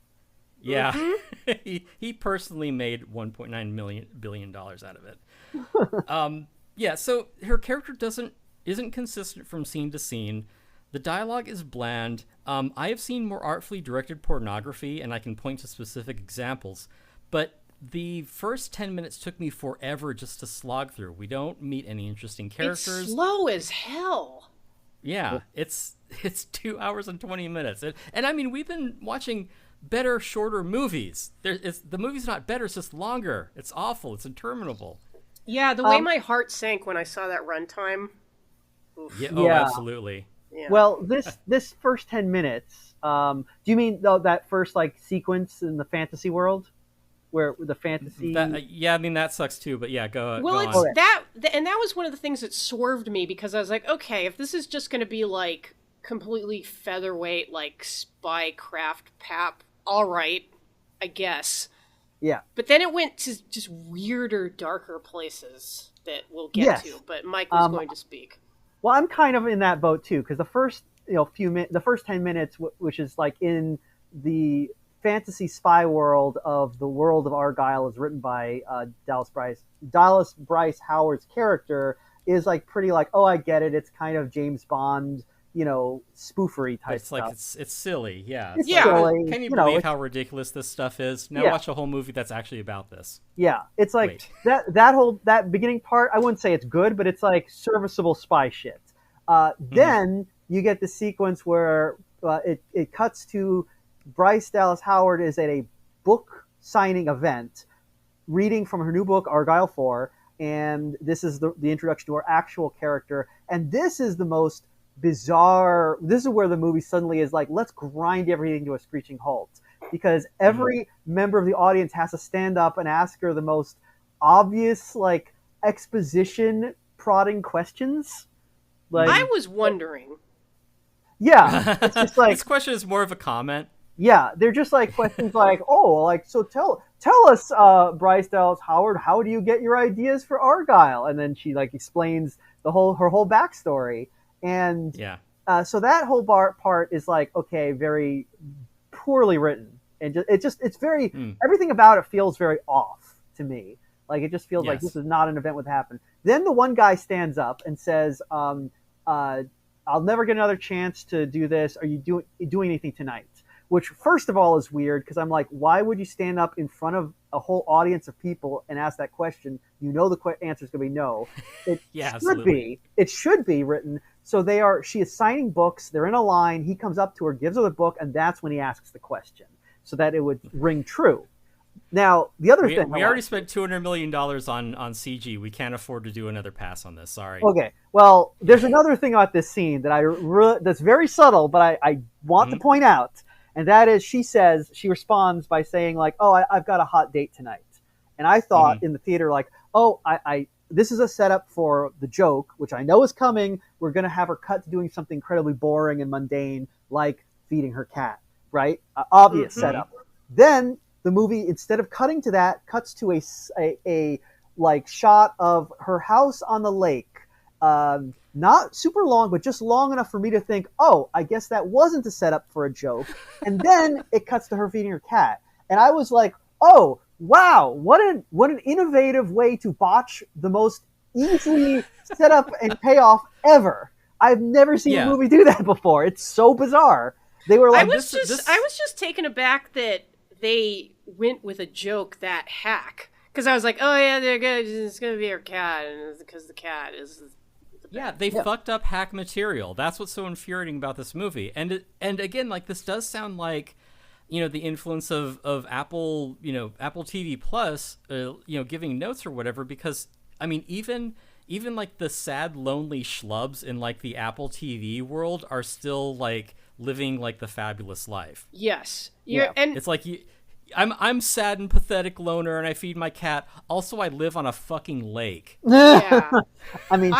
Yeah, Mm-hmm. he personally made $1.9 billion out of it. Yeah, so her character isn't consistent from scene to scene. The dialogue is bland. I have seen more artfully directed pornography, and I can point to specific examples. But the first 10 minutes took me forever just to slog through. We don't meet any interesting characters. It's slow as hell. Yeah, it's 2 hours and 20 minutes. And I mean, we've been watching better, shorter movies. The movie's not better, it's just longer. It's awful. It's interminable. Yeah, the way my heart sank when I saw that runtime. Yeah, oh, Yeah. absolutely. Yeah. Well, this first 10 minutes, do you mean that first like sequence in the fantasy world? Where the fantasy... Yeah, I mean, that sucks too, but yeah, go Well, on. it's and that was one of the things that swerved me, because I was like, okay, if this is just going to be like completely featherweight, like spycraft pap, all right, I guess. Yeah. But then it went to just weirder, darker places that we'll get Yes. to. But Mike was going to speak. Well, I'm kind of in that boat too, because the first the first 10 minutes, which is like in the fantasy spy world of the world of Argylle, is written by Dallas Bryce Howard's character, is like pretty like, oh, I get it. It's kind of James Bond, spoofery type It's stuff. like it's silly, yeah. It's Yeah. silly, Can you know, believe it's- how ridiculous this stuff is? Now Yeah. watch a whole movie that's actually about this. Yeah, it's like Wait. that beginning part. I wouldn't say it's good, but it's like serviceable spy shit. Then you get the sequence where it cuts to Bryce Dallas Howard is at a book signing event, reading from her new book Argylle 4, and this is the introduction to her actual character. And this is the most bizarre. This is where the movie suddenly is like, let's grind everything to a screeching halt, because every member of the audience has to stand up and ask her the most obvious, like, exposition prodding questions. Like, I was wondering. yeah, it's just like, This question is more of a comment. yeah, they're just like questions like, oh, like, so tell us, Bryce Dallas Howard, how do you get your ideas for Argylle? And then she like explains her whole backstory, and Yeah. so that whole part is like, okay, very poorly written, and it's very everything about it feels very off to me. Like, it just feels like Yes. this is not an event would happen. Then the one guy stands up and says, I'll never get another chance to do this. Are you doing anything tonight? Which, first of all, is weird, because I'm like, why would you stand up in front of a whole audience of people and ask that question? You know the answer is going to be no. It Yeah, should absolutely. be. It should be written. So she is signing books. They're in a line. He comes up to her, gives her the book, and that's when he asks the question, so that it would ring true. Now, the other thing We already spent $200 million on CG. We can't afford to do another pass on this. Sorry. Okay. Well, there's another thing about this scene that that's very subtle, but I want to point out, and that is she responds by saying like, "Oh, I've got a hot date tonight," and I thought in the theater like, "Oh, this is a setup for the joke, which I know is coming. We're gonna have her cut to doing something incredibly boring and mundane, like feeding her cat, right? Obvious setup." Then the movie, instead of cutting to that, cuts to a like shot of her house on the lake. Not super long, but just long enough for me to think, oh, I guess that wasn't a setup for a joke. And then it cuts to her feeding her cat. And I was like, oh, wow, what an innovative way to botch the most easily set up and payoff ever. I've never seen a movie do that before. It's so bizarre. They were like, I was just taken aback that they went with a joke that hack, because I was like, oh yeah, they're good. It's gonna be her cat, and because the cat is. Yeah, they fucked up hack material. That's what's so infuriating about this movie. And again, like, this does sound like, the influence of Apple, Apple TV Plus, giving notes or whatever. Because I mean, even like the sad, lonely schlubs in like the Apple TV world are still like living like the fabulous life. Yes, and it's like I'm sad and pathetic loner, and I feed my cat. Also, I live on a fucking lake. Yeah. I mean,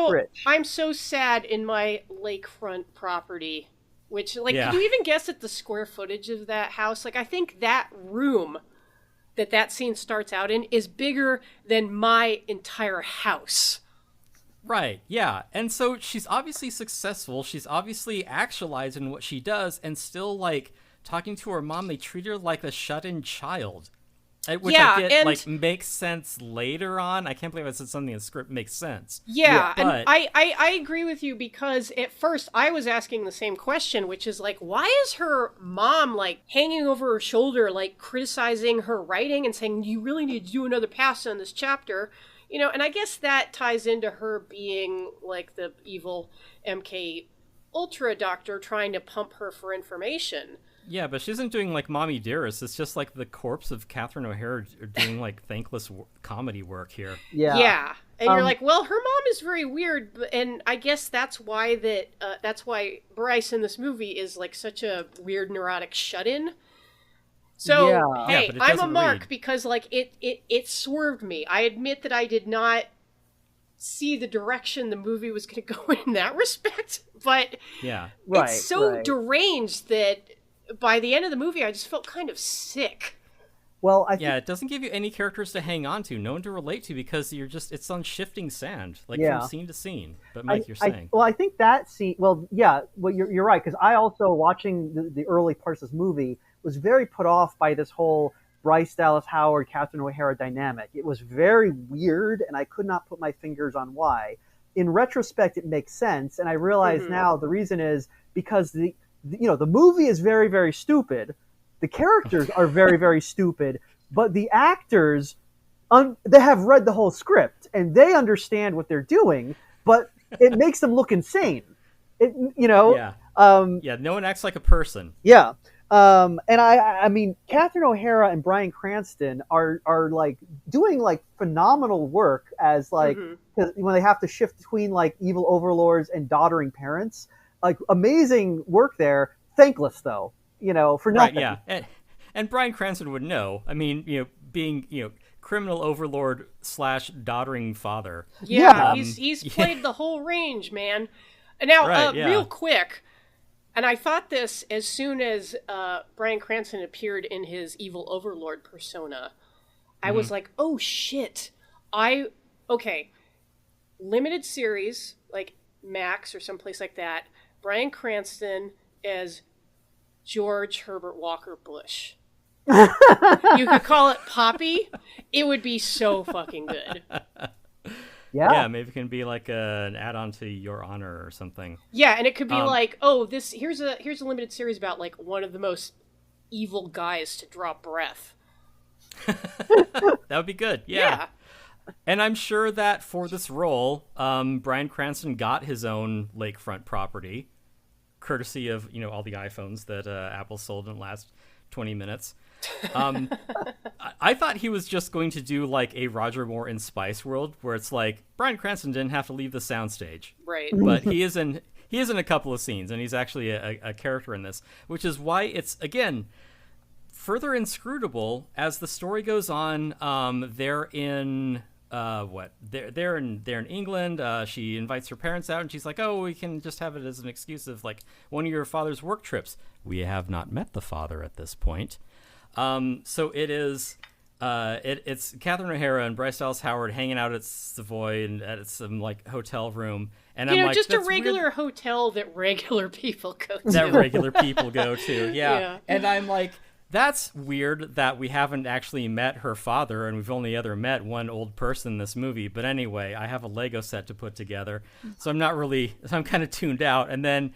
rich. I'm so sad in my lakefront property, which, like, can you even guess at the square footage of that house? Like, I think that room that scene starts out in is bigger than my entire house. Right, yeah. And so she's obviously successful. She's obviously actualized in what she does, and still, like, talking to her mom, they treat her like a shut-in child. Which I get, like, makes sense later on. I can't believe I said something in the script makes sense. Yeah, but... and I agree with you, because at first I was asking the same question, which is, like, why is her mom, like, hanging over her shoulder, like, criticizing her writing and saying, you really need to do another pass on this chapter? You know, and I guess that ties into her being, like, the evil MK Ultra doctor trying to pump her for information. Yeah, but she isn't doing, like, Mommy Dearest. It's just, like, the corpse of Catherine O'Hara doing, like, thankless comedy work here. Yeah. And you're like, well, her mom is very weird, and I guess that's why that's why Bryce in this movie is, like, such a weird, neurotic shut-in. So, hey, I'm a mark because, like, it swerved me. I admit that I did not see the direction the movie was going to go in that respect, but it's so deranged that by the end of the movie, I just felt kind of sick. Well, it doesn't give you any characters to hang on to, no one to relate to, because it's on shifting sand, like from scene to scene. But Mike, you're saying. I think that scene. Well, yeah, you're right, because I also, watching the early parts of this movie, was very put off by this whole Bryce Dallas Howard, Catherine O'Hara dynamic. It was very weird, and I could not put my fingers on why. In retrospect, it makes sense, and I realize now the reason is because the movie is very, very stupid. The characters are very, very stupid, but the actors, they have read the whole script and they understand what they're doing, but it makes them look insane. No one acts like a person. Yeah. And I mean, Catherine O'Hara and Bryan Cranston are like doing like phenomenal work as like when they have to shift between like evil overlords and doddering parents. Like amazing work there. Thankless though, for nothing. Right, yeah. And Bryan Cranston would know. I mean, being criminal overlord / doddering father. Yeah, he's played the whole range, man. Now, real quick, and I thought this as soon as Bryan Cranston appeared in his evil overlord persona, I was like, oh shit. Limited series, like Max or someplace like that, Bryan Cranston as George Herbert Walker Bush. You could call it Poppy. It would be so fucking good. Yeah, maybe it can be like an add-on to Your Honor or something. Yeah, and it could be like, here's a limited series about like one of the most evil guys to draw breath. That would be good. Yeah. And I'm sure that for this role, Bryan Cranston got his own lakefront property, courtesy of all the iPhones that Apple sold in the last 20 minutes. I thought he was just going to do like a Roger Moore in Spice World, where it's like Bryan Cranston didn't have to leave the soundstage, right? But he is in a couple of scenes, and he's actually a character in this, which is why it's again further inscrutable as the story goes on. They're in. They're in England. She invites her parents out, and she's like, "Oh, we can just have it as an excuse of like one of your father's work trips." We have not met the father at this point, so it is. It's Catherine O'Hara and Bryce Dallas Howard hanging out at Savoy and at some like hotel room, and I'm like, just a regular hotel that regular people go to. Yeah, and I'm like. That's weird that we haven't actually met her father, and we've only ever met one old person in this movie. But anyway, I have a Lego set to put together, so I'm kind of tuned out. And then,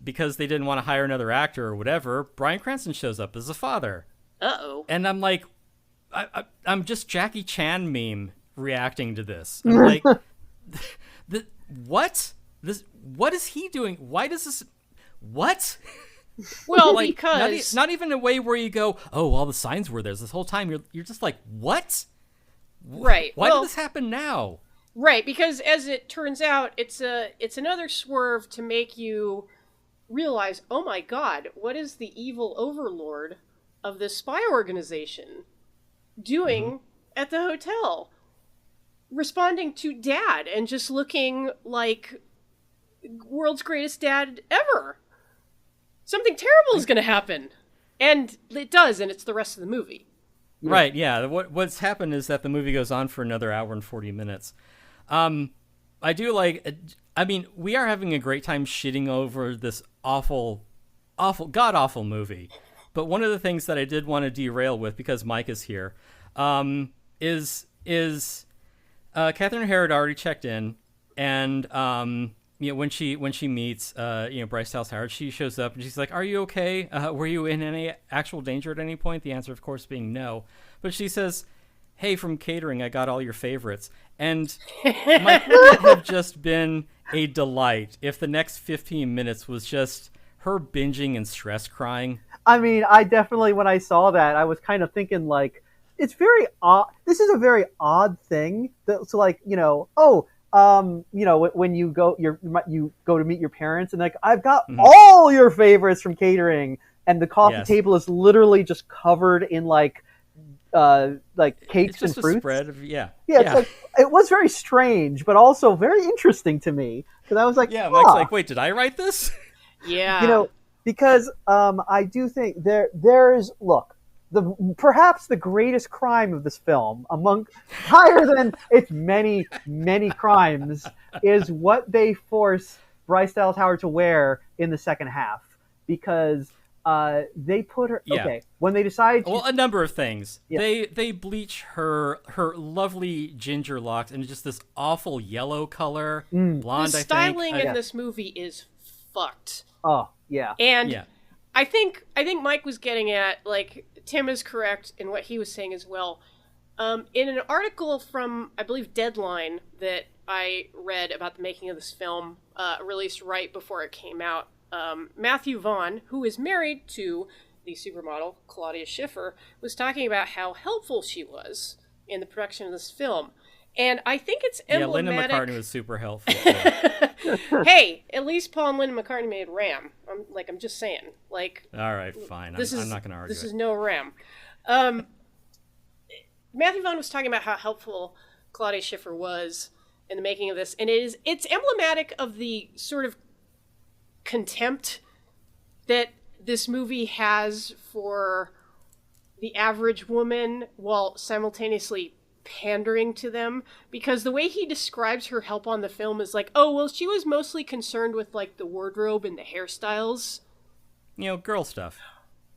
because they didn't want to hire another actor or whatever, Bryan Cranston shows up as the father. Uh-oh. And I'm like, I'm just Jackie Chan meme reacting to this. I'm like, what? What is he doing? Why does this... What? Well, like, because not even a way where you go, oh, all the signs were there this whole time. You're just like, what? Right. Why did this happen now? Right, because as it turns out, it's another swerve to make you realize, oh my God, what is the evil overlord of this spy organization doing at the hotel? Responding to Dad and just looking like world's greatest dad ever. Something terrible is going to happen. And it does, and it's the rest of the movie. Yeah. Right, yeah. What's happened is that the movie goes on for another hour and 40 minutes. I do like. I mean, we are having a great time shitting over this awful, god awful movie. But one of the things that I did want to derail with, because Mike is here, is Catherine O'Hara had already checked in, and when she meets Bryce Dallas Howard, she shows up and she's like, "Are you okay? Were you in any actual danger at any point?" The answer, of course, being no. But she says, "Hey, from catering, I got all your favorites." And Mike, would it have just been a delight if the next 15 minutes was just her binging and stress crying? I mean, I definitely, when I saw that, I was kind of thinking, like, it's very odd. This is a very odd thing. So, like, when you go, you go to meet your parents, and like, I've got all your favorites from catering, and the coffee table is literally just covered in like cakes and fruits. A spread of, It's like, it was very strange, but also very interesting to me, because I was like, Mike's like, wait, did I write this? Yeah. Because I do think there's perhaps the greatest crime of this film, higher than its many, many crimes, is what they force Bryce Dallas Howard to wear in the second half. Because they put her... Yeah. Okay, when they decide... Well, a number of things. Yeah. They bleach her lovely ginger locks into just this awful yellow color, blonde, I think. The styling in this movie is fucked. Oh, yeah. And I think Mike was getting at, like, Tim is correct in what he was saying as well. In an article from, I believe, Deadline that I read about the making of this film, released right before it came out, Matthew Vaughn, who is married to the supermodel Claudia Schiffer, was talking about how helpful she was in the production of this film. And I think it's emblematic... Yeah, Linda McCartney was super helpful. Hey, at least Paul and Linda McCartney made Ram. I'm just saying. Like, all right, fine. I'm not going to argue. This is no Ram. Matthew Vaughn was talking about how helpful Claudia Schiffer was in the making of this, and it's emblematic of the sort of contempt that this movie has for the average woman, while simultaneously pandering to them, because the way he describes her help on the film is like, oh, well, she was mostly concerned with like the wardrobe and the hairstyles, girl stuff,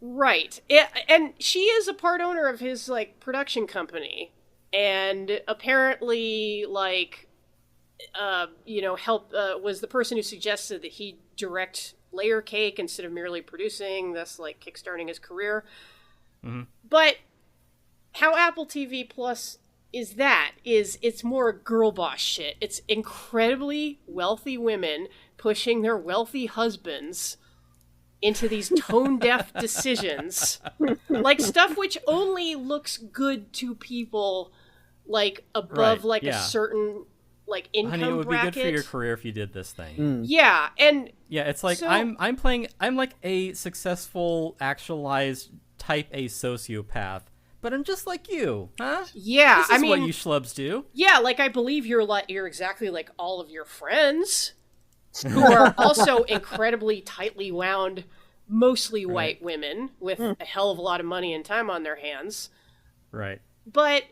right? And she is a part owner of his like production company, and apparently like was the person who suggested that he direct Layer Cake instead of merely producing, thus like kickstarting his career. But how Apple TV Plus is it's more girl boss shit. It's incredibly wealthy women pushing their wealthy husbands into these tone-deaf decisions. Like stuff which only looks good to people like above a certain like income bracket. Honey, it would bracket. be good for your career if you did this thing. Yeah, and it's like, so, I'm like a successful actualized type A sociopath, but I'm just like you, huh? Yeah, this is what you schlubs do. Yeah, like I believe you're exactly like all of your friends, who are also incredibly tightly wound, mostly white women with a hell of a lot of money and time on their hands. Right. But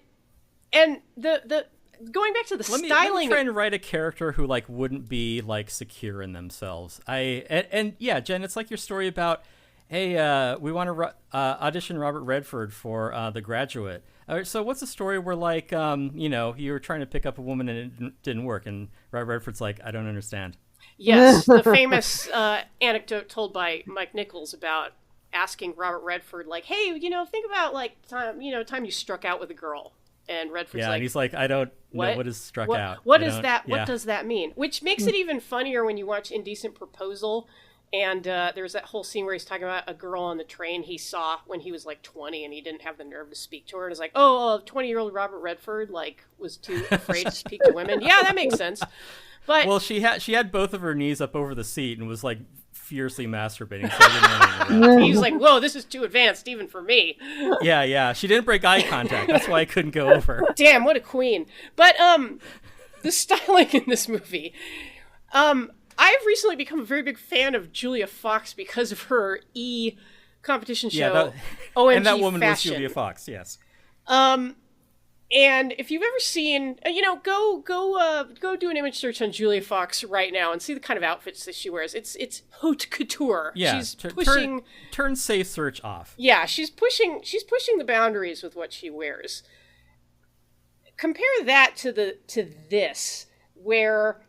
and the going back to the styling. Let me try and write a character who like wouldn't be like secure in themselves. And Jen, it's like your story about, hey, we want to audition Robert Redford for The Graduate. So what's the story where, like, you were trying to pick up a woman and it didn't work, and Robert Redford's like, I don't understand. Yes, the famous anecdote told by Mike Nichols about asking Robert Redford, like, hey, think about, like, time you struck out with a girl. And Redford's like... and he's like, I don't know what is struck out. What is that? Yeah. What does that mean? Which makes it even funnier when you watch Indecent Proposal. And there's that whole scene where he's talking about a girl on the train he saw when he was like 20 and he didn't have the nerve to speak to her. And it's like, 20-year-old Robert Redford like was too afraid to speak to women. Yeah, that makes sense. But well, she had both of her knees up over the seat and was like fiercely masturbating. So I didn't know he was like, whoa, this is too advanced even for me. Yeah. She didn't break eye contact. That's why I couldn't go over. Damn, what a queen. But the styling in this movie. I've recently become a very big fan of Julia Fox because of her competition show. OMG and that woman Fashion. was Julia Fox, yes. And if you've ever seen, go do an image search on Julia Fox right now and see the kind of outfits that she wears. It's haute couture. Yeah, she's pushing. Turn safe search off. Yeah, she's pushing the boundaries with what she wears. Compare that to this, where,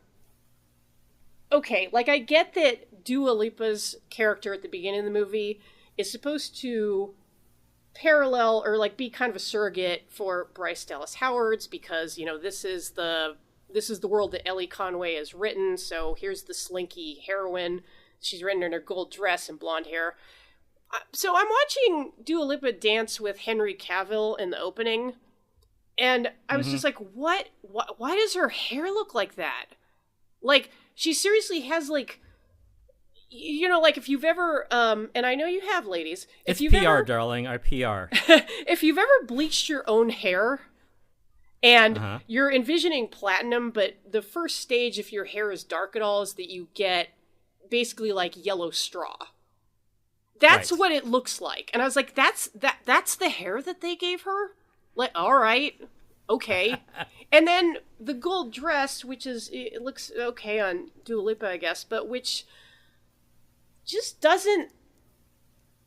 okay, like I get that Dua Lipa's character at the beginning of the movie is supposed to parallel or like be kind of a surrogate for Bryce Dallas Howard's, because this is the world that Ellie Conway has written. So here's the slinky heroine. She's written in her gold dress and blonde hair. So I'm watching Dua Lipa dance with Henry Cavill in the opening, and I was just like, what? Why does her hair look like that? Like, she seriously has like, like if you've ever, and I know you have, ladies. It's PR, darling, our PR. If you've ever bleached your own hair and you're envisioning platinum, but the first stage, if your hair is dark at all, is that you get basically like yellow straw. That's right. What it looks like. And I was like, that's the hair that they gave her? Like, all right, okay. And then the gold dress, which it looks okay on Dua Lipa, I guess, but which just doesn't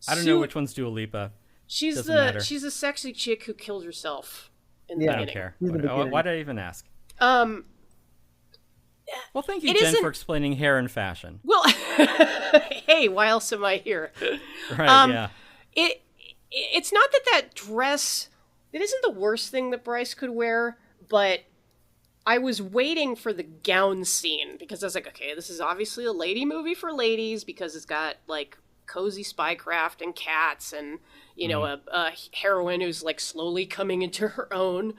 I don't know which one's Dua Lipa. She's a sexy chick who killed herself in the beginning. I don't care. Why did I even ask? Well, thank you, Jen, for explaining hair and fashion. Well, hey, why else am I here? Right, yeah. It's not that dress, it isn't the worst thing that Bryce could wear, but I was waiting for the gown scene because I was like, okay, this is obviously a lady movie for ladies because it's got like cozy spycraft and cats and, a heroine who's like slowly coming into her own.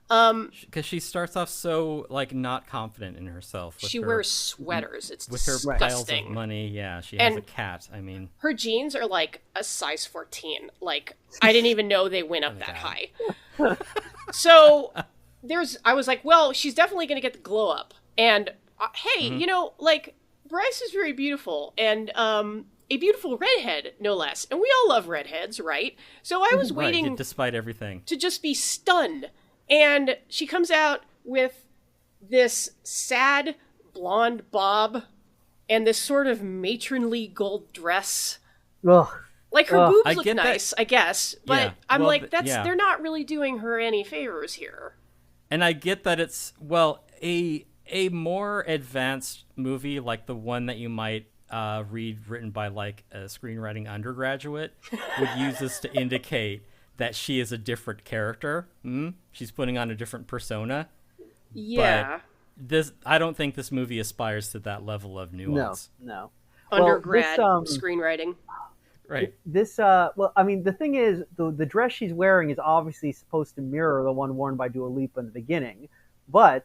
Because she starts off so like not confident in herself. She wears sweaters. It's with her piles of money. Yeah, she has a cat. I mean, her jeans are like a size 14. Like, I didn't even know they went up that high. So I was like, well, she's definitely going to get the glow up. And hey, like Bryce is very beautiful and a beautiful redhead, no less. And we all love redheads, right? So I was waiting, despite everything, to just be stunned. And she comes out with this sad blonde bob and this sort of matronly gold dress. Ugh. Like, her boobs look nice, I guess. But yeah. I'm like, they're not really doing her any favors here. And I get that it's, a more advanced movie like the one that you might read written by like a screenwriting undergraduate would use this to indicate that she is a different character. She's putting on a different persona. Yeah. But I don't think this movie aspires to that level of nuance. No. Undergrad screenwriting. Right. The thing is, the dress she's wearing is obviously supposed to mirror the one worn by Dua Lipa in the beginning. But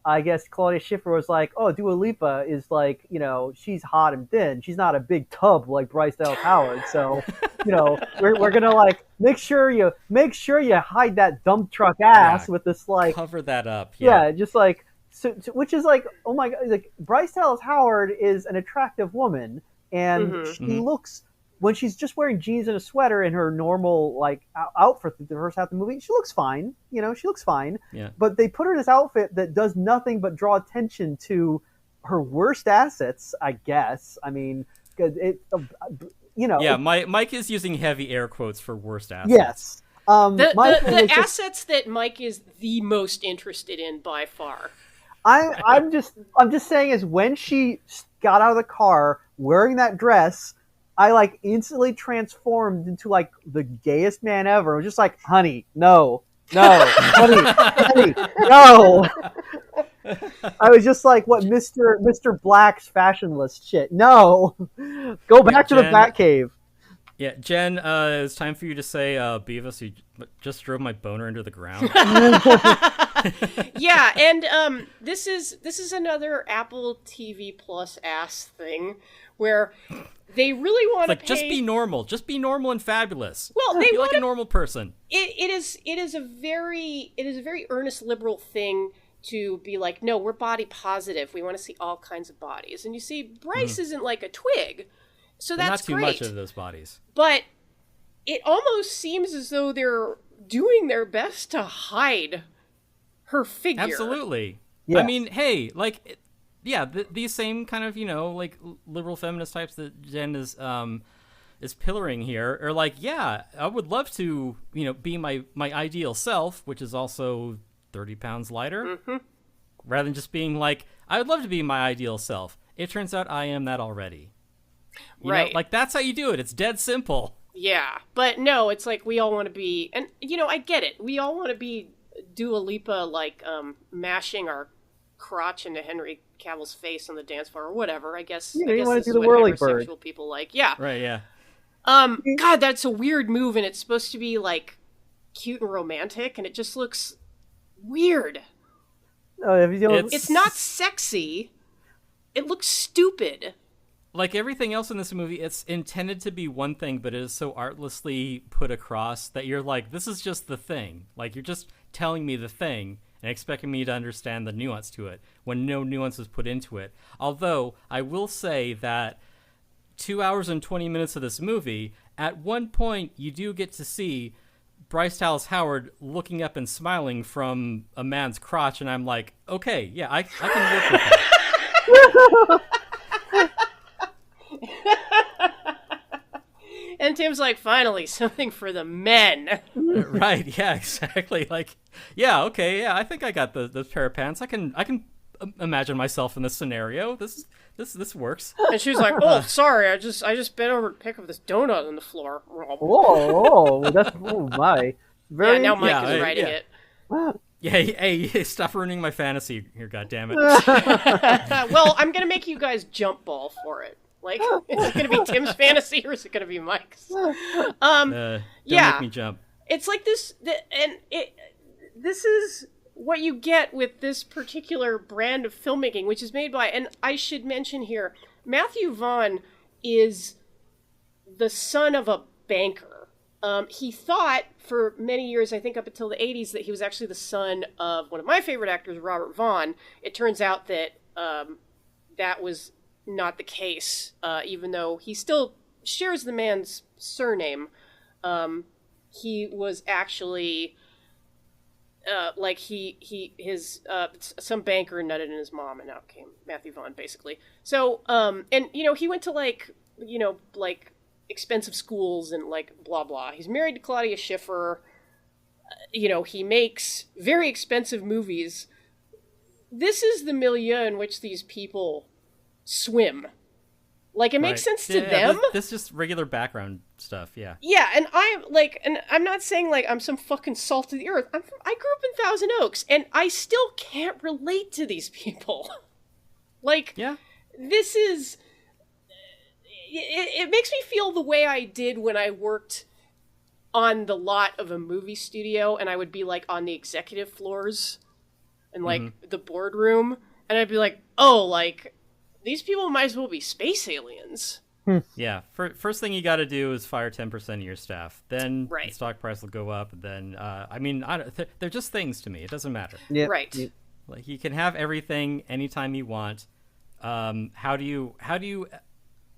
I guess Claudia Schiffer was like, oh, Dua Lipa is like, she's hot and thin. She's not a big tub like Bryce Dallas Howard. So, we're going to like make sure you hide that dump truck ass with this like cover that up. Yeah, just like so, which is like, oh my God, like Bryce Dallas Howard is an attractive woman and she looks, when she's just wearing jeans and a sweater in her normal like outfit the first half of the movie, she looks fine. She looks fine. Yeah. But they put her in this outfit that does nothing but draw attention to her worst assets, I guess. I mean, Yeah, Mike is using heavy air quotes for worst assets. Yes. The assets that Mike is the most interested in by far. I'm just saying is when she got out of the car wearing that dress, I like instantly transformed into like the gayest man ever. I was just like, honey, no, honey, no. I was just like, what, Mr. Black's fashionless shit. No, go back to the Batcave. Yeah, Jen, it's time for you to say, Beavis, you just drove my boner into the ground. Yeah, and this is another Apple TV Plus ass thing where they really want to pay... just be normal and fabulous. Well, they be like a normal person. It is a very earnest liberal thing to be like, no, we're body positive. We want to see all kinds of bodies. And you see, Bryce isn't like a twig, so that's not too great. much of those bodies. But it almost seems as though they're doing their best to hide her figure. Absolutely. Yeah. I mean, hey, like, yeah, these same kind of, like liberal feminist types that Jen is pillaring here are like, yeah, I would love to, be my ideal self, which is also 30 pounds lighter, rather than just being like, I would love to be my ideal self. It turns out I am that already. You know, like, that's how you do it. It's dead simple. Yeah, but no, it's like we all want to be, and I get it. We all want to be Dua Lipa, like mashing our crotch into Henry Cavill's face on the dance floor or whatever. I guess. You I guess want this to is do the what whirly heterosexual bird. people like. Yeah. Right. Yeah. God, that's a weird move, and it's supposed to be like cute and romantic, and it just looks weird. It's not sexy. It looks stupid. Like everything else in this movie, it's intended to be one thing, but it is so artlessly put across that you're like, this is just the thing. Like, you're just telling me the thing and expecting me to understand the nuance to it when no nuance is put into it. Although, I will say that 2 hours and 20 minutes of this movie, at one point, you do get to see Bryce Dallas Howard looking up and smiling from a man's crotch, and I'm like, okay, yeah, I can work with that. And Tim's like, finally, something for the men. Right, yeah, exactly. Like, yeah, okay, yeah, I think I got the pair of pants. I can imagine myself in this scenario. This works. And she's like, oh, sorry, I just bent over to pick up this donut on the floor. Whoa, oh my. Yeah, now Mike is writing it. Yeah, hey, stop ruining my fantasy here, goddammit. Well, I'm gonna make you guys jump ball for it. Like, is it going to be Tim's fantasy or is it going to be Mike's? Don't make me jump. It's like this, this is what you get with this particular brand of filmmaking, which is made by, and I should mention here, Matthew Vaughn is the son of a banker. He thought for many years, I think up until the 80s, that he was actually the son of one of my favorite actors, Robert Vaughn. It turns out that that was not the case, even though he still shares the man's surname. He was actually some banker nutted in his mom, and out came Matthew Vaughn, basically. So and he went to like expensive schools and like blah blah. He's married to Claudia Schiffer. He makes very expensive movies. This is the milieu in which these people swim. Like, it makes sense to them. This is just regular background stuff, yeah. Yeah, and I'm not saying like I'm some fucking salt of the earth. I grew up in Thousand Oaks, and I still can't relate to these people. Like, yeah. This is... It makes me feel the way I did when I worked on the lot of a movie studio, and I would be like on the executive floors and like the boardroom, and I'd be like, oh, like, these people might as well be space aliens. Yeah. First thing you got to do is fire 10% of your staff. Then right. The stock price will go up. Then, they're just things to me. It doesn't matter. Yeah. Right. Yeah. Like, you can have everything anytime you want. How do you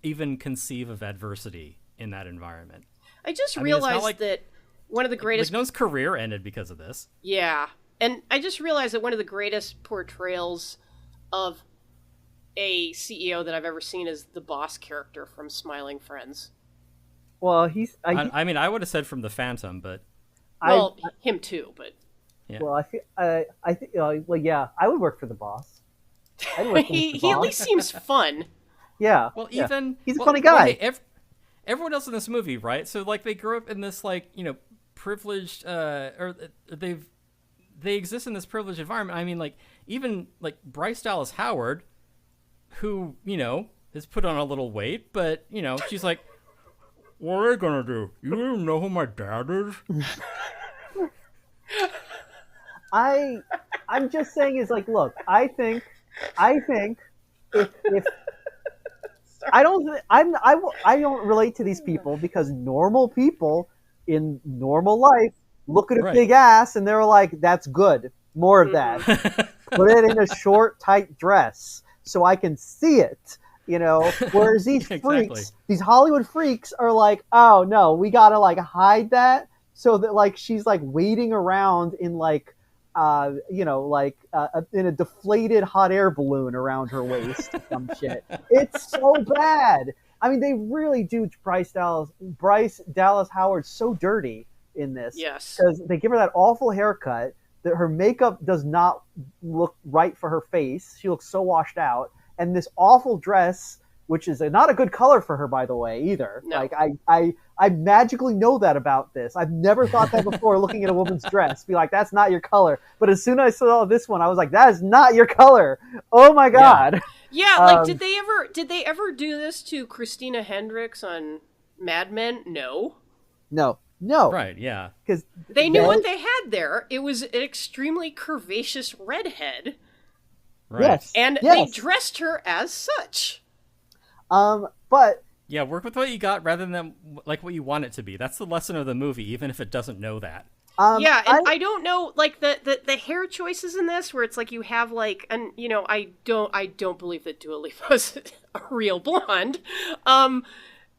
even conceive of adversity in that environment? I just realized like, that one of the greatest... Like, no one's career ended because of this. Yeah. And I just realized that one of the greatest portrayals of a CEO that I've ever seen is the boss character from Smiling Friends. Well, I would have said from The Phantom, but... Well, him too, but... Yeah. Well, I think, yeah, I would work for the boss. He at least seems fun. Yeah. Well, yeah. He's a well, funny guy. Well, hey, everyone else in this movie, right? So, like, they grew up in this, like, privileged, or they exist in this privileged environment. I mean, like, even, like, Bryce Dallas Howard, who, has put on a little weight, but, she's like, what are they gonna do? You don't even know who my dad is? I'm just saying is like, look, I think if I don't relate to these people because normal people in normal life look at a big ass and they're like, that's good. More of that. Put it in a short, tight dress so I can see it. Whereas these freaks, these Hollywood freaks are like, oh no, we gotta like hide that so that like she's like waiting around in like in a deflated hot air balloon around her waist or some shit. It's so bad. I mean, they really do Bryce Dallas Howard so dirty in this. Yes. Because they give her that awful haircut. That her makeup does not look right for her face. She looks so washed out. And this awful dress, which is not a good color for her, by the way, either. No. Like, I magically know that about this. I've never thought that before looking at a woman's dress. Be like, that's not your color. But as soon as I saw this one, I was like, that is not your color. Oh, my God. Yeah, like, did they ever do this to Christina Hendricks on Mad Men? No. No. Right, yeah. Because they knew what they had there. It was an extremely curvaceous redhead. Right. Yes. And they dressed her as such. But yeah, work with what you got rather than like what you want it to be. That's the lesson of the movie, even if it doesn't know that. Yeah, and I don't know, like the hair choices in this, where it's like you have like, and you know, I don't believe that Dua Lipa's a real blonde.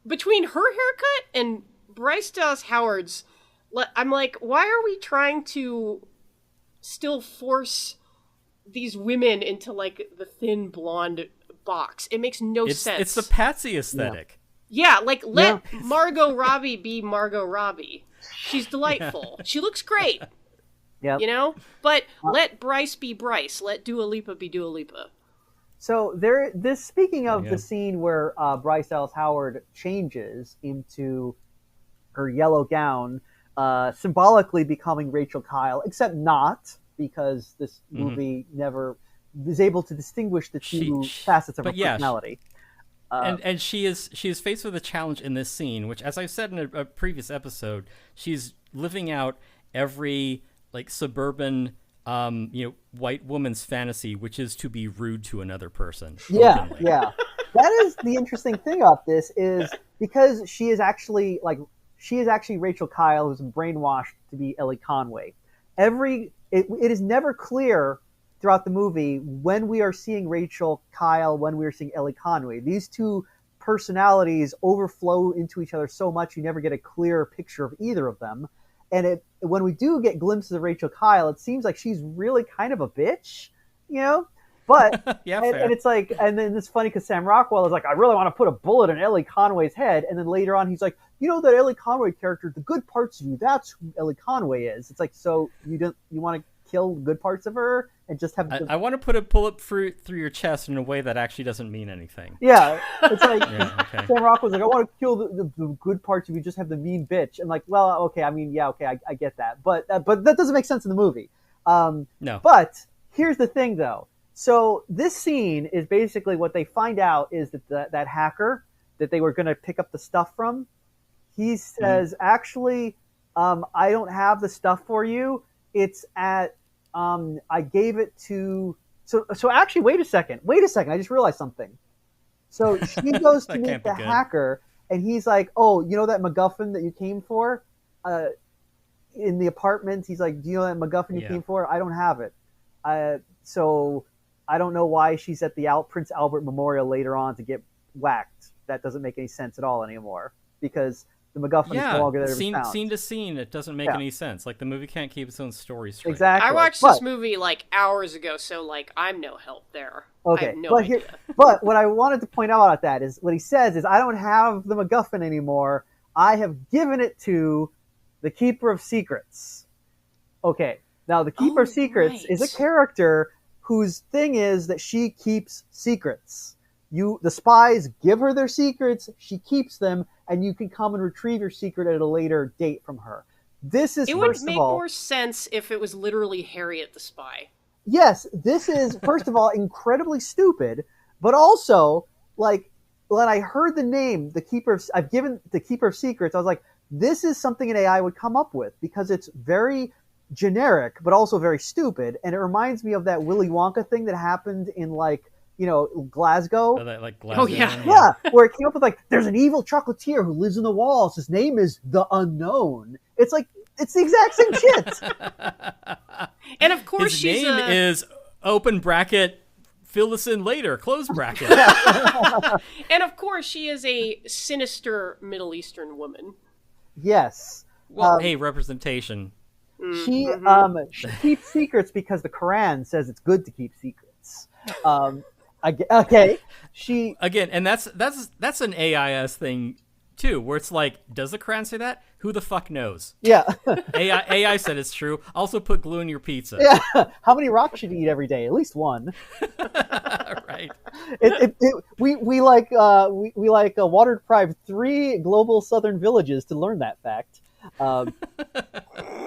Between her haircut and Bryce Dallas Howard's, I'm like, why are we trying to still force these women into like the thin blonde box? It makes no sense. It's the Patsy aesthetic. Yeah, like let Margot Robbie be Margot Robbie. She's delightful. She looks great. Yeah. You know? But let Bryce be Bryce. Let Dua Lipa be Dua Lipa. So speaking of the scene where Bryce Dallas Howard changes into her yellow gown, symbolically becoming Rachel Kyle, except not, because this movie never is able to distinguish the two facets of her personality. And she is faced with a challenge in this scene, which, as I've said in a previous episode, she's living out every like suburban white woman's fantasy, which is to be rude to another person. Openly. Yeah. That is the interesting thing about this, is because she is actually Rachel Kyle, who's brainwashed to be Ellie Conway. It is never clear throughout the movie when we are seeing Rachel Kyle, when we are seeing Ellie Conway. These two personalities overflow into each other so much you never get a clear picture of either of them. And when we do get glimpses of Rachel Kyle, it seems like she's really kind of a bitch, you know? But and it's like, and then it's funny because Sam Rockwell is like, I really want to put a bullet in Ellie Conway's head, and then later on he's like, you know, that Ellie Conway character, the good parts of you, that's who Ellie Conway is. It's like, so you want to kill good parts of her and just have I want to put a bullet through your chest in a way that actually doesn't mean anything. Yeah, it's like Sam Rockwell's like, I want to kill the good parts of you, just have the mean bitch. And like, well, okay, I mean, yeah, okay, I get that, but that doesn't make sense in the movie. No. But here's the thing, though. So this scene is basically what they find out is that that hacker that they were going to pick up the stuff from, he says, actually, I don't have the stuff for you. It's at, I gave it to, so actually, wait a second. I just realized something. So she goes to meet the hacker, and he's like, oh, you know that MacGuffin that you came for in the apartment? He's like, do you know that MacGuffin you came for? I don't have it. So I don't know why she's at the Prince Albert Memorial later on to get whacked. That doesn't make any sense at all anymore, because the MacGuffin is no longer there to be found. Scene to scene, it doesn't make any sense. Like, the movie can't keep its own story straight. Exactly. I watched this movie like hours ago, so like I'm no help there. Okay, I have no idea. But what I wanted to point out about that is what he says is, I don't have the MacGuffin anymore. I have given it to the Keeper of Secrets. Okay, now the Keeper of Secrets is a character whose thing is that she keeps secrets. The spies give her their secrets, she keeps them, and you can come and retrieve your secret at a later date from her. This is, it would make more sense if it was literally Harriet the Spy. Yes, this is, first of all, incredibly stupid, but also, like, when I heard the name, I've given the Keeper of Secrets, I was like, this is something an AI would come up with, because it's very generic, but also very stupid, and it reminds me of that Willy Wonka thing that happened in, like, Glasgow. Glasgow. Oh, yeah. Yeah, where it came up with, like, there's an evil chocolatier who lives in the walls. His name is the Unknown. It's like, it's the exact same shit. And of course His name is, open bracket, fill this in later, close bracket. And of course she is a sinister Middle Eastern woman. Yes. Well, hey, representation. She keeps secrets because the Quran says it's good to keep secrets. Okay, she again, and that's an AIS thing too, where it's like, does the Quran say that? Who the fuck knows? Yeah. AI said it's true. Also put glue in your pizza. Yeah. How many rocks should you eat every day? At least one. Right. We like water deprived 3 global southern villages to learn that fact. All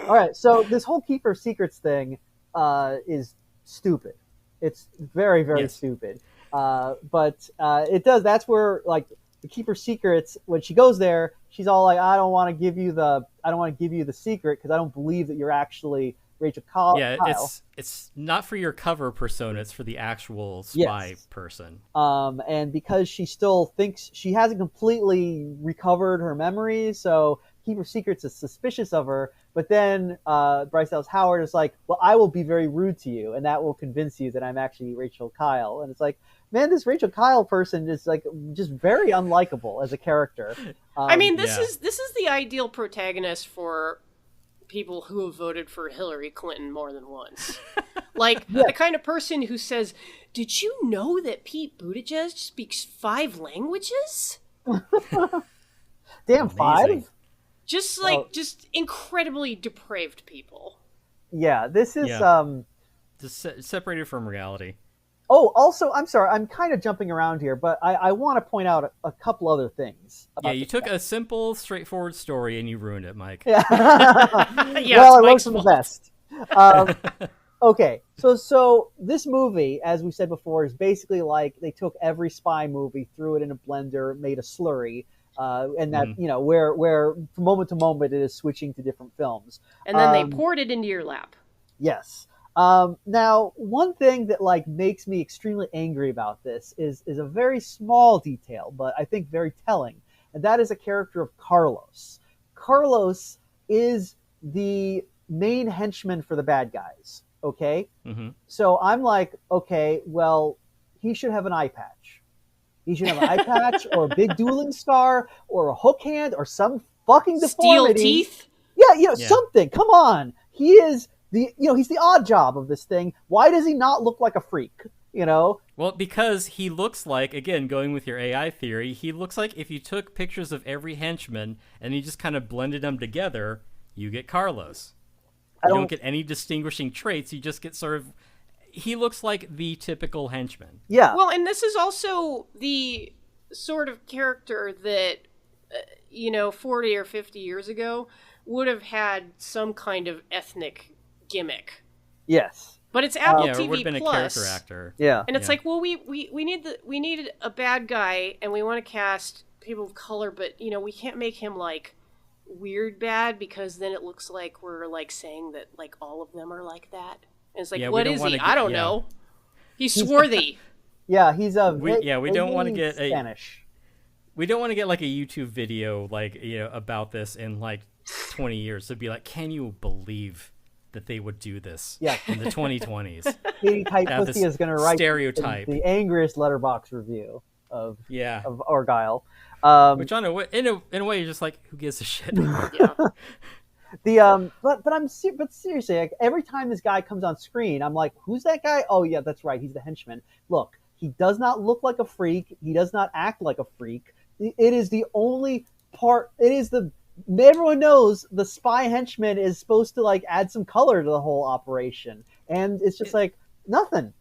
right. So this whole keeper of secrets thing is stupid. It's very, very stupid. But it does. That's where like the keeper secrets, when she goes there, she's all like, I don't want to give you the secret because I don't believe that you're actually Rachel Kyle. Yeah, it's not for your cover persona, it's for the actual spy person. And because she still thinks she hasn't completely recovered her memories, so Keeper Secrets is suspicious of her. But then Bryce Dallas Howard is like, well, I will be very rude to you, and that will convince you that I'm actually Rachel Kyle. And it's like, man, this Rachel Kyle person is like just very unlikable as a character. I mean, this is the ideal protagonist for people who have voted for Hillary Clinton more than once. Like the kind of person who says, "Did you know that Pete Buttigieg speaks 5 languages?" Damn, 5? Just like just incredibly depraved people. Yeah, this is just separated from reality. Oh, also, I'm sorry, I'm kind of jumping around here, but I want to point out a couple other things. Yeah, you took a simple, straightforward story and you ruined it, Mike. Yeah. Well, I learned from the best. Okay, so this movie, as we said before, is basically like they took every spy movie, threw it in a blender, made a slurry, and that where from moment to moment it is switching to different films, and then they poured it into your lap. Yes. Now, one thing that like makes me extremely angry about this is a very small detail, but I think very telling, and that is a character of Carlos. Carlos is the main henchman for the bad guys. Okay, so I'm like, okay, well, he should have an eye patch. He should have an eye patch, or a big dueling scar, or a hook hand, or some fucking deformity. Steel teeth. Yeah, something. Come on, he is. He's the odd job of this thing. Why does he not look like a freak? Well, because he looks like, again, going with your AI theory, he looks like if you took pictures of every henchman and you just kind of blended them together, you get Carlos. You don't get any distinguishing traits. You just get sort of... He looks like the typical henchman. Yeah. Well, and this is also the sort of character that, 40 or 50 years ago would have had some kind of ethnic gimmick. Yes. But it's Apple it would TV have been Plus. a character actor. Yeah. And it's like, well, we needed a bad guy, and we want to cast people of color, but we can't make him like weird bad, because then it looks like we're like saying that like all of them are like that. And it's like, what is he? I don't know. He's swarthy. Yeah, he's a. We don't want to get Spanish. We don't want to get like a YouTube video like about this in like 20 years to be like, can you believe that they would do this in the 2020s? Katie Type Pussy is going to write stereotype the angriest letterbox review of Argylle. Which in a way you're just like, who gives a shit? But seriously, like, every time this guy comes on screen, I'm like, who's that guy? Oh yeah, that's right, he's the henchman. Look, he does not look like a freak. He does not act like a freak. It is the only part. Everyone knows the spy henchman is supposed to like add some color to the whole operation, and it's just like nothing.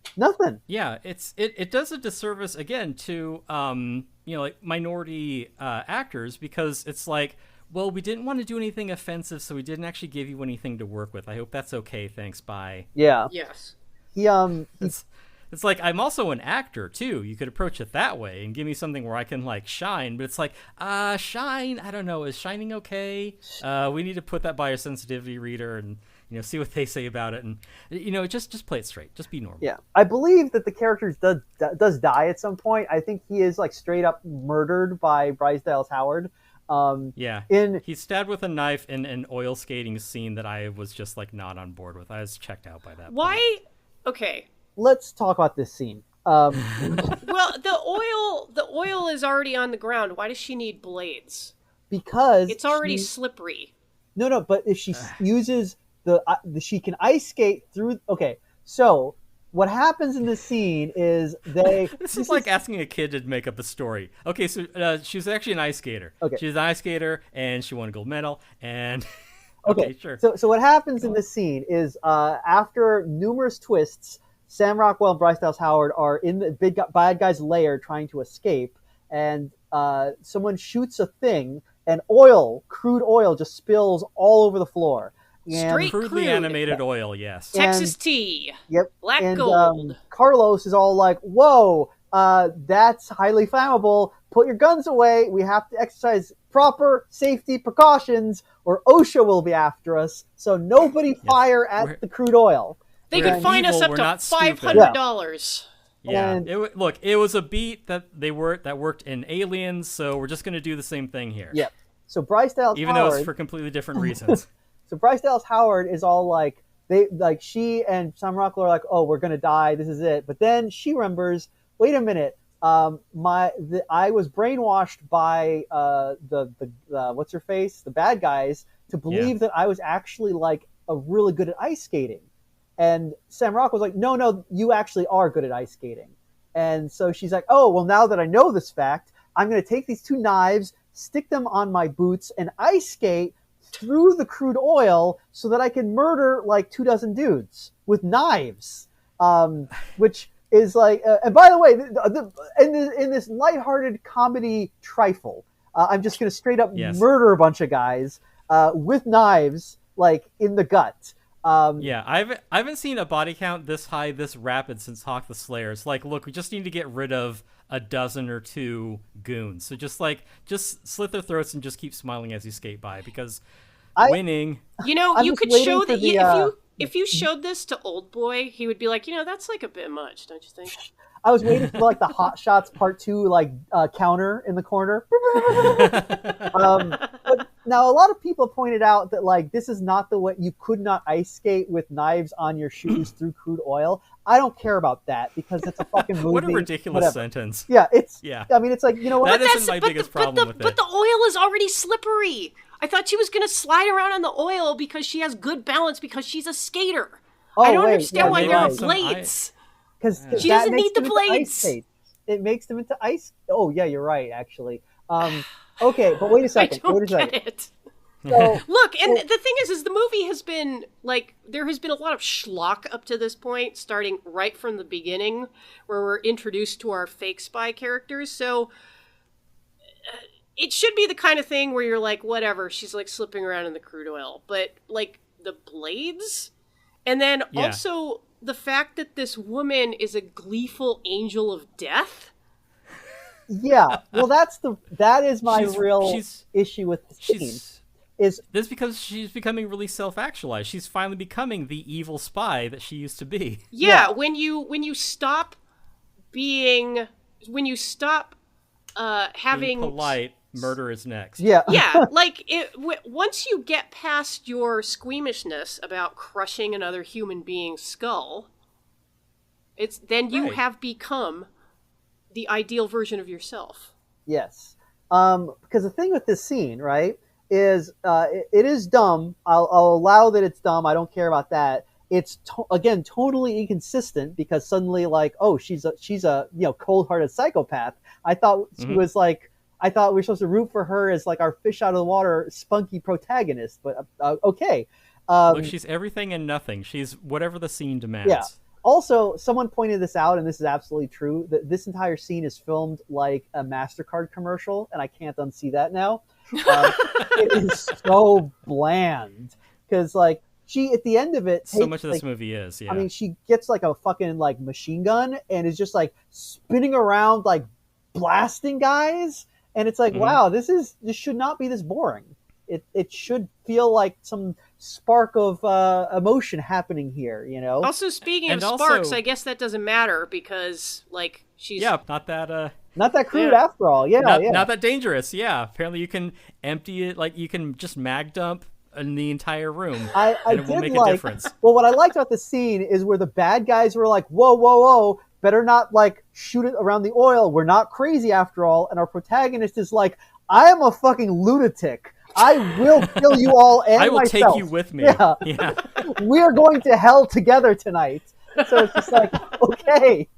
Yeah, it does a disservice again to like minority actors, because it's like, well, we didn't want to do anything offensive, so we didn't actually give you anything to work with. I hope that's okay. Thanks. Bye. Yeah. Yes. It's like, I'm also an actor too. You could approach it that way and give me something where I can like shine. But it's like, shine. I don't know. Is shining okay? We need to put that by our sensitivity reader and see what they say about it, and just play it straight. Just be normal. Yeah, I believe that the character does die at some point. I think he is like straight up murdered by Bryce Dallas Howard. He's stabbed with a knife in an oil skating scene that I was just like not on board with. I was checked out by that. Why? Okay. Let's talk about this scene. Well, the oil is already on the ground. Why does she need blades? Because it's already slippery. No, but if she uses she can ice skate through. Okay, so what happens in this scene is this is like asking a kid to make up a story. Okay, so she was actually an ice skater. Okay. She was an ice skater, and she won a gold medal, and... Okay, sure. So what happens in this scene is after numerous twists, Sam Rockwell and Bryce Dallas Howard are in the bad guy's lair trying to escape, and someone shoots a thing, and crude oil just spills all over the floor. Straight crudely crude. Animated oil, yes. Texas tea. Yep. Black and, gold. Carlos is all like, whoa, that's highly flammable. Put your guns away. We have to exercise proper safety precautions or OSHA will be after us. So nobody fire at the crude oil. They could fine us up to $500. Yeah. And, it was a beat that worked in Aliens, so we're just going to do the same thing here. Yeah. So Bryce Dallas Even Howard, though it's for completely different reasons. So Bryce Dallas Howard is all like, she and Sam Rockwell are like, oh, we're going to die. This is it. But then she remembers, wait a minute. I was brainwashed by the what's her face, the bad guys, to believe that I was actually like a really good at ice skating. And Sam Rockwell's like, no, you actually are good at ice skating. And so she's like, oh, well, now that I know this fact, I'm going to take these 2 knives, stick them on my boots, and ice skate through the crude oil so that I can murder like 24 dudes with knives, which is like, and by the way, in this lighthearted comedy trifle, I'm just going to straight up murder a bunch of guys with knives, like in the gut. I haven't seen a body count this high, this rapid since Hawk the Slayer. It's like, look, we just need to get rid of a dozen or 2 goons. So just slit their throats and just keep smiling as you skate by, because winning. You know, you could show that if you showed this to Old Boy, he would be like, that's like a bit much, don't you think? I was waiting for like the Hot Shots Part 2 like counter in the corner. But now a lot of people pointed out that like this is not the way you could not ice skate with knives on your shoes through crude oil. I don't care about that because it's a fucking movie. What a ridiculous sentence. Yeah, I mean, it's like, you know what? That isn't my biggest problem with it. But the oil is already slippery. I thought she was going to slide around on the oil because she has good balance because she's a skater. I don't understand why there are blades. Because she doesn't need the blades. It makes them into ice. Oh yeah, you're right. Actually, okay, but wait a second. I don't get it. So, look, and the thing is the movie has been like, there has been a lot of schlock up to this point, starting right from the beginning, where we're introduced to our fake spy characters. So it should be the kind of thing where you're like, whatever, she's like slipping around in the crude oil, but like the blades, and then also the fact that this woman is a gleeful angel of death. Yeah, well, that is my real issue with the scene. This because she's becoming really self-actualized. She's finally becoming the evil spy that she used to be. Yeah. when you stop having being polite, murder is next. Yeah. Yeah, like once you get past your squeamishness about crushing another human being's skull, then you have become the ideal version of yourself. Yes. Because the thing with this scene, right, is it is dumb. I'll allow that it's dumb. I don't care about that. It's again totally inconsistent because suddenly like, oh, she's a cold-hearted psychopath. I thought she was like, I thought we were supposed to root for her as like our fish out of the water spunky protagonist, but okay. Look, she's everything and nothing. She's whatever the scene demands. Yeah. Also, someone pointed this out, and this is absolutely true, that this entire scene is filmed like a MasterCard commercial, and I can't unsee that now. It is so bland. Because, like, she, at the end of it... So much of this movie is, yeah. I mean, she gets, like, a fucking, like, machine gun, and is just, like, spinning around, like, blasting guys, and it's like, wow, this should not be this boring. It should feel like some spark of emotion happening here, you know? Also, speaking of sparks, I guess that doesn't matter because, like, she's... Yeah, not that crude after all. Yeah, not that dangerous. Yeah, apparently you can empty it, like, you can just mag dump in the entire room, and it will make a difference. Well, what I liked about the scene is where the bad guys were like, whoa, better not, like, shoot it around the oil. We're not crazy after all. And our protagonist is like, I am a fucking lunatic. I will kill you all and I will myself. take you with me. Yeah. We're going to hell together tonight. So it's just like, okay.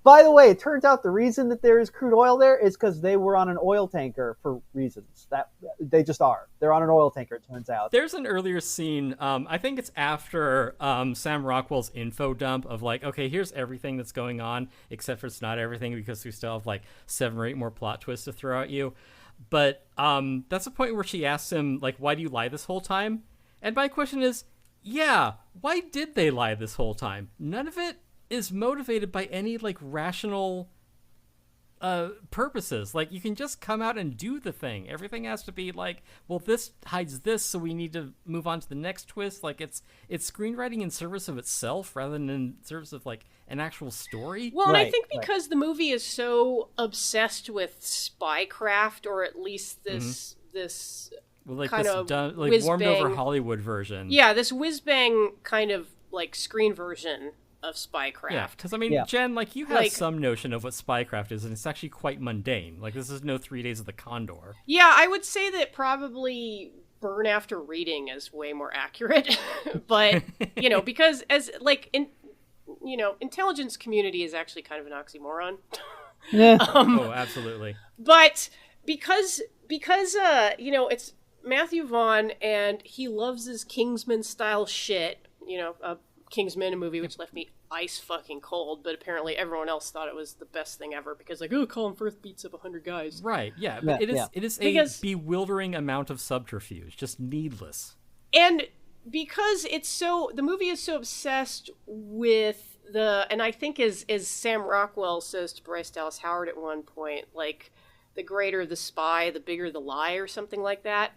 By the way, it turns out the reason that there is crude oil there is because they were on an oil tanker for reasons. That they just are. They're on an oil tanker, it turns out. There's an earlier scene, I think it's after Sam Rockwell's info dump of like, okay, here's everything that's going on, except for it's not everything because we still have like 7 or 8 more plot twists to throw at you. But that's the point where she asks him, like, why do you lie this whole time? And my question is, yeah, why did they lie this whole time? None of it is motivated by any like rational purposes. Like, you can just come out and do the thing. Everything has to be like, well, this hides this, so we need to move on to the next twist. Like, it's screenwriting in service of itself rather than in service of like an actual story. Well, and I think because the movie is so obsessed with spycraft, or at least this well, like kind this of like warmed over whiz-bang. Hollywood version. Yeah, this whiz-bang kind of like screen version of spycraft. Yeah, because I mean, Jen, like, you have Like- some notion of what spycraft is, and it's actually quite mundane. Like, this is no 3 Days of the Condor. Yeah, I would say that probably Burn After Reading is way more accurate. But, you know, because as like intelligence community is actually kind of an oxymoron. Yeah. Oh, absolutely. But because it's Matthew Vaughn and he loves his Kingsman style shit, Kingsman, a movie which left me ice fucking cold, but apparently everyone else thought it was the best thing ever because, like, oh, Colin Firth beats up 100 guys. Right, yeah. But it is Because- a bewildering amount of subterfuge, just needless. And because the movie is so obsessed with and I think as Sam Rockwell says to Bryce Dallas Howard at one point, like, the greater the spy, the bigger the lie, or something like that.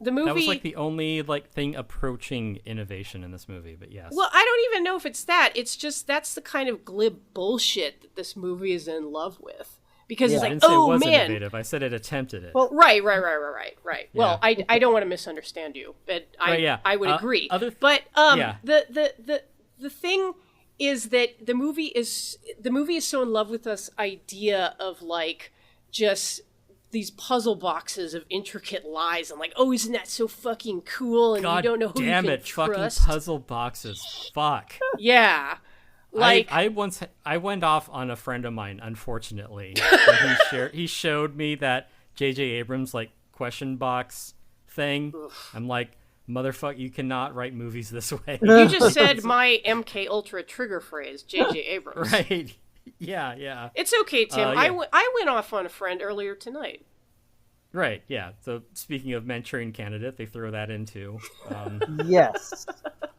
The movie... That was like the only like thing approaching innovation in this movie, but yes. Well, I don't even know if it's that. It's just that's the kind of glib bullshit that this movie is in love with. Because it's I like, didn't say oh, it was man. innovative. I said it attempted it. Well, Right. Yeah. Well, I don't want to misunderstand you, but I would agree. But the thing is that the movie is so in love with this idea of like just these puzzle boxes of intricate lies and like, oh, isn't that so fucking cool? And God you don't know who damn you it, can trust. fucking puzzle boxes. Fuck. Yeah. Like I went off on a friend of mine, unfortunately. When he showed me that J.J. Abrams like question box thing. I'm like, motherfucker, you cannot write movies this way. you just said my MK Ultra trigger phrase, J.J. Abrams. Right. Yeah. It's okay, Tim. Yeah. I went off on a friend earlier tonight. Right, yeah. So speaking of Manchurian Candidate, they throw that into Yes.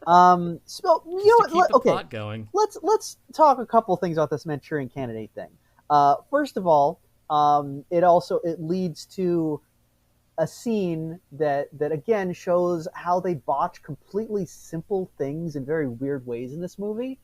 So you know to what? keep the Okay, plot going. let's talk a couple things about this Manchurian Candidate thing. First of all, it leads to a scene that again shows how they botch completely simple things in very weird ways in this movie.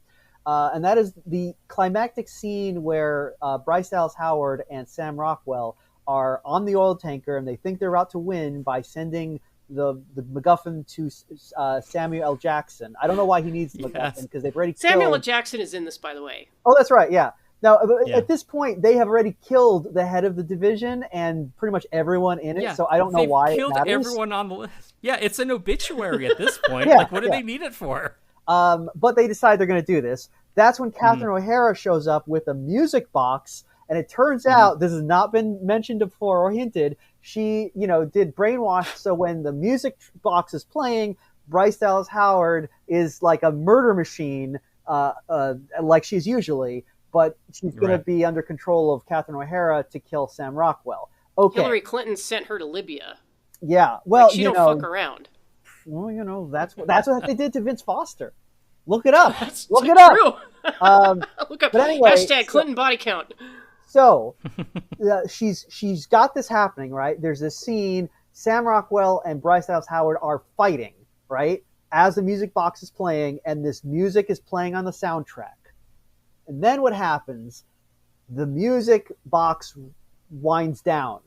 And that is the climactic scene where Bryce Dallas Howard and Sam Rockwell are on the oil tanker, and they think they're about to win by sending the MacGuffin to Samuel L. Jackson. I don't know why he needs the MacGuffin, because they've already Samuel L. killed... Jackson is in this, by the way. Oh, that's right, yeah. Now, at this point, they have already killed the head of the division and pretty much everyone in it, so I don't know why it matters. They've killed everyone on the list. Yeah, it's an obituary at this point. Yeah, like, what do they need it for? But they decide they're going to do this. That's when Catherine O'Hara shows up with a music box, and it turns out, this has not been mentioned before or hinted, she, did brainwash, so when the music box is playing, Bryce Dallas Howard is like a murder machine, like she's usually, but she's going to be under control of Catherine O'Hara to kill Sam Rockwell. Okay. Hillary Clinton sent her to Libya. Yeah, well, like she don't fuck around. Well, that's what they did to Vince Foster. Look it up. That's Look it true. up. Look up. But anyway, hashtag Clinton body count. So she's got this happening, right? There's this scene. Sam Rockwell and Bryce Dallas Howard are fighting, right? As the music box is playing, and this music is playing on the soundtrack. And then what happens? The music box winds down.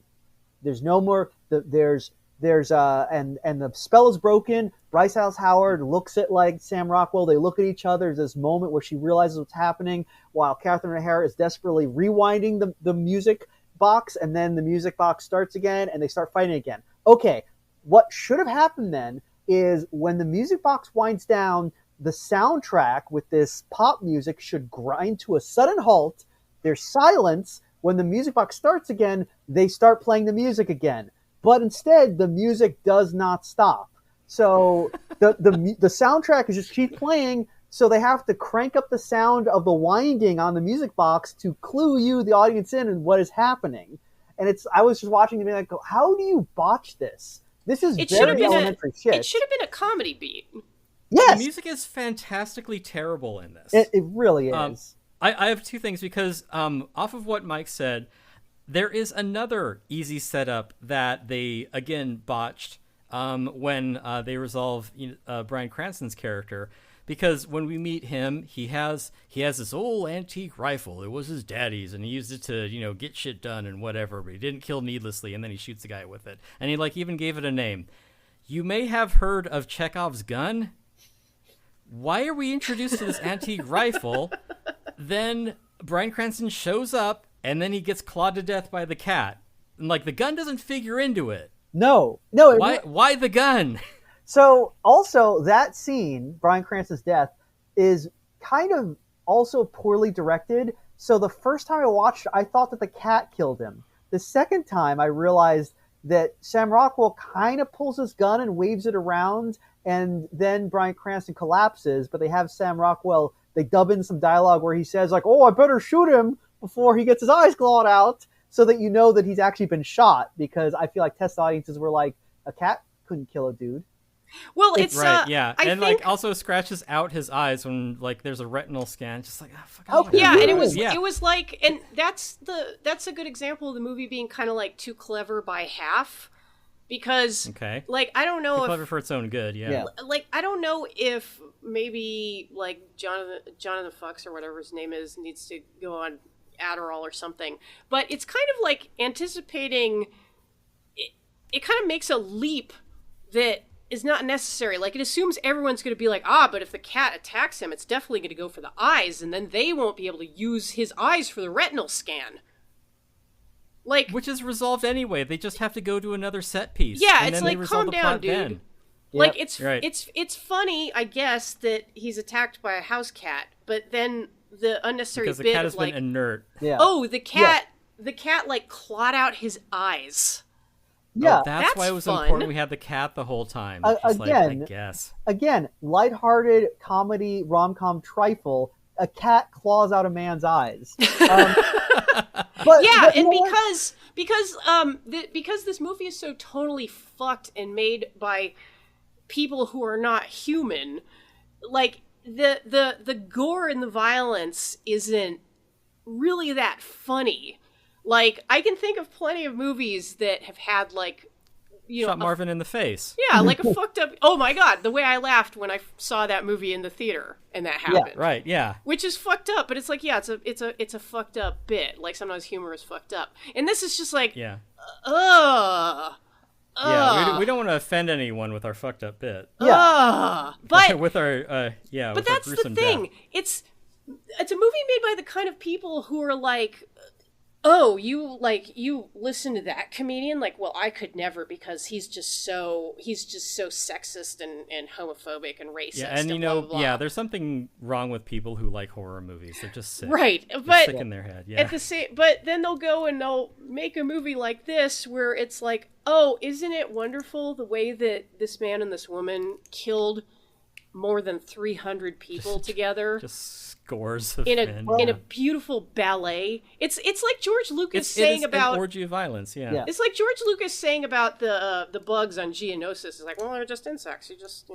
There's no more. There's and the spell is broken. Bryce Dallas Howard looks at like Sam Rockwell. They look at each other. There's this moment where she realizes what's happening while Catherine O'Hara is desperately rewinding the music box, and then the music box starts again, and they start fighting again. Okay, what should have happened then is when the music box winds down, the soundtrack with this pop music should grind to a sudden halt. There's silence. When the music box starts again, they start playing the music again. But instead, the music does not stop. So the soundtrack is just keep playing. So they have to crank up the sound of the winding on the music box to clue you, the audience, in and what is happening. And I was just watching the being like, how do you botch this? This is very elementary shit. It should have been a comedy beat. Yes. The music is fantastically terrible in this. It really is. I have two things because off of what Mike said, there is another easy setup that they, again, botched when they resolve Bryan Cranston's character. Because when we meet him, he has this old antique rifle. It was his daddy's, and he used it to, get shit done and whatever, but he didn't kill needlessly, and then he shoots the guy with it. And he, even gave it a name. You may have heard of Chekhov's gun. Why are we introduced to this antique rifle? Then Bryan Cranston shows up, and then he gets clawed to death by the cat. And, the gun doesn't figure into it. No. Why the gun? So, also, that scene, Bryan Cranston's death, is kind of also poorly directed. So the first time I watched it, I thought that the cat killed him. The second time, I realized that Sam Rockwell kind of pulls his gun and waves it around, and then Bryan Cranston collapses, but they have Sam Rockwell, they dub in some dialogue where he says, oh, I better shoot him before he gets his eyes clawed out, so that you know that he's actually been shot, because I feel like test audiences were like, a cat couldn't kill a dude. Well, it's right, yeah, I and think... also scratches out his eyes when there's a retinal scan, just yeah, and it was like, and that's a good example of the movie being kind of too clever by half, because I don't know too if clever for its own good, yeah. I don't know if maybe Jonathan Fuchs or whatever his name is needs to go on Adderall or something, but it's kind of anticipating. It kind of makes a leap that is not necessary. It assumes everyone's going to be but if the cat attacks him, it's definitely going to go for the eyes, and then they won't be able to use his eyes for the retinal scan. Which is resolved anyway. They just have to go to another set piece. Yeah, and it's then they calm down, dude. Then. Yep. It's funny, I guess, that he's attacked by a house cat, but then the unnecessary because the bit cat has of been inert. Yeah. Oh, the cat clawed out his eyes. Yeah, that's why it was fun. important we had the cat the whole time. Again, I guess. Again, lighthearted comedy rom-com trifle. A cat claws out a man's eyes. But because this movie is so totally fucked and made by people who are not human, the gore and the violence isn't really that funny. I can think of plenty of movies that have had, shot Marvin in the face. Yeah, a fucked up... Oh, my God, the way I laughed when I saw that movie in the theater and that happened. Yeah, right, yeah. Which is fucked up, but it's it's a fucked up bit. Sometimes humor is fucked up. And this is just Yeah. Yeah, we don't want to offend anyone with our fucked up bit. Yeah. But... with our, But that's the thing. Death. It's a movie made by the kind of people who are oh, you listen to that comedian? Well, I could never, because he's just so sexist and homophobic and racist. Yeah, and blah, blah, blah. there's something wrong with people who like horror movies. They're just sick. Right, They're sick in their head. Yeah. But then they'll go and they'll make a movie like this where it's oh, isn't it wonderful the way that this man and this woman killed more than 300 people together? Just scores of in men. In a beautiful ballet. It's like George Lucas saying about an orgy of violence. Yeah. It's like George Lucas saying about the bugs on Geonosis. It's well, they're just insects. You just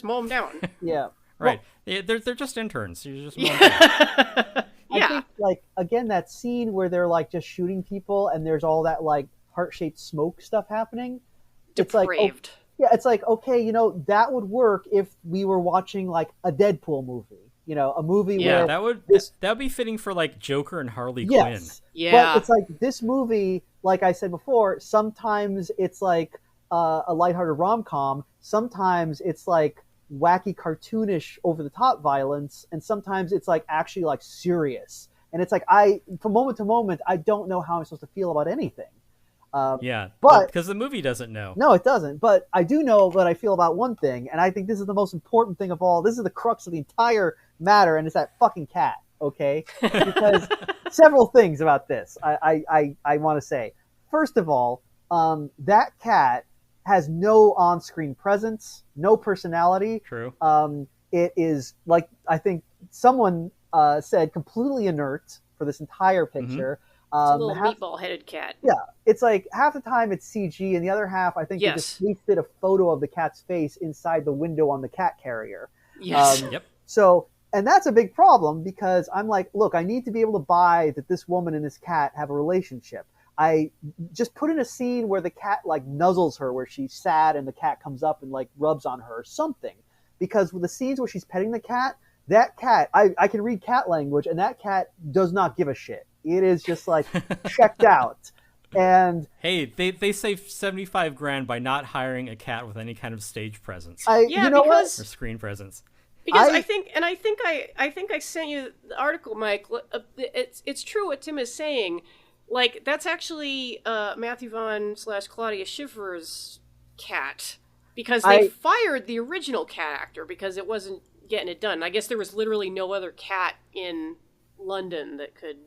mow them down. Yeah. Right. Well, they're just interns. You just mow them down. I think, again, that scene where they're just shooting people and there's all that heart-shaped smoke stuff happening. Depraved. It's okay, that would work if we were watching a Deadpool movie. A movie where that would be fitting for Joker and Harley Quinn. Yeah. But it's this movie, like I said before, sometimes it's a lighthearted rom-com, sometimes it's wacky cartoonish over the top violence, and sometimes it's actually serious. And it's like, from moment to moment, I don't know how I'm supposed to feel about anything. Yeah, but because the movie doesn't know. No, it doesn't. But I do know what I feel about one thing, and I think this is the most important thing of all. This is the crux of the entire matter, and it's that fucking cat, okay? Because several things about this I want to say. First of all, that cat has no on-screen presence, no personality. True. It is, like I think someone said, completely inert for this entire picture. It's a little meatball-headed cat. Yeah, it's like half the time it's CG, and the other half, I think they just pasted a photo of the cat's face inside the window on the cat carrier. Yes. Yep. So, and that's a big problem because I'm like, look, I need to be able to buy that this woman and this cat have a relationship. I just put in a scene where the cat like nuzzles her, where she's sad, and the cat comes up and like rubs on her or something. Because with the scenes where she's petting the cat, that cat, I can read cat language, and that cat does not give a shit. It is just like checked out. And hey, they saved $75,000 by not hiring a cat with any kind of stage presence. You know what? Or screen presence. Because I think I sent you the article, Mike. It's true what Tim is saying. Like, that's actually Matthew Vaughn / Claudia Schiffer's cat, because they fired the original cat actor because it wasn't getting it done. I guess there was literally no other cat in London that could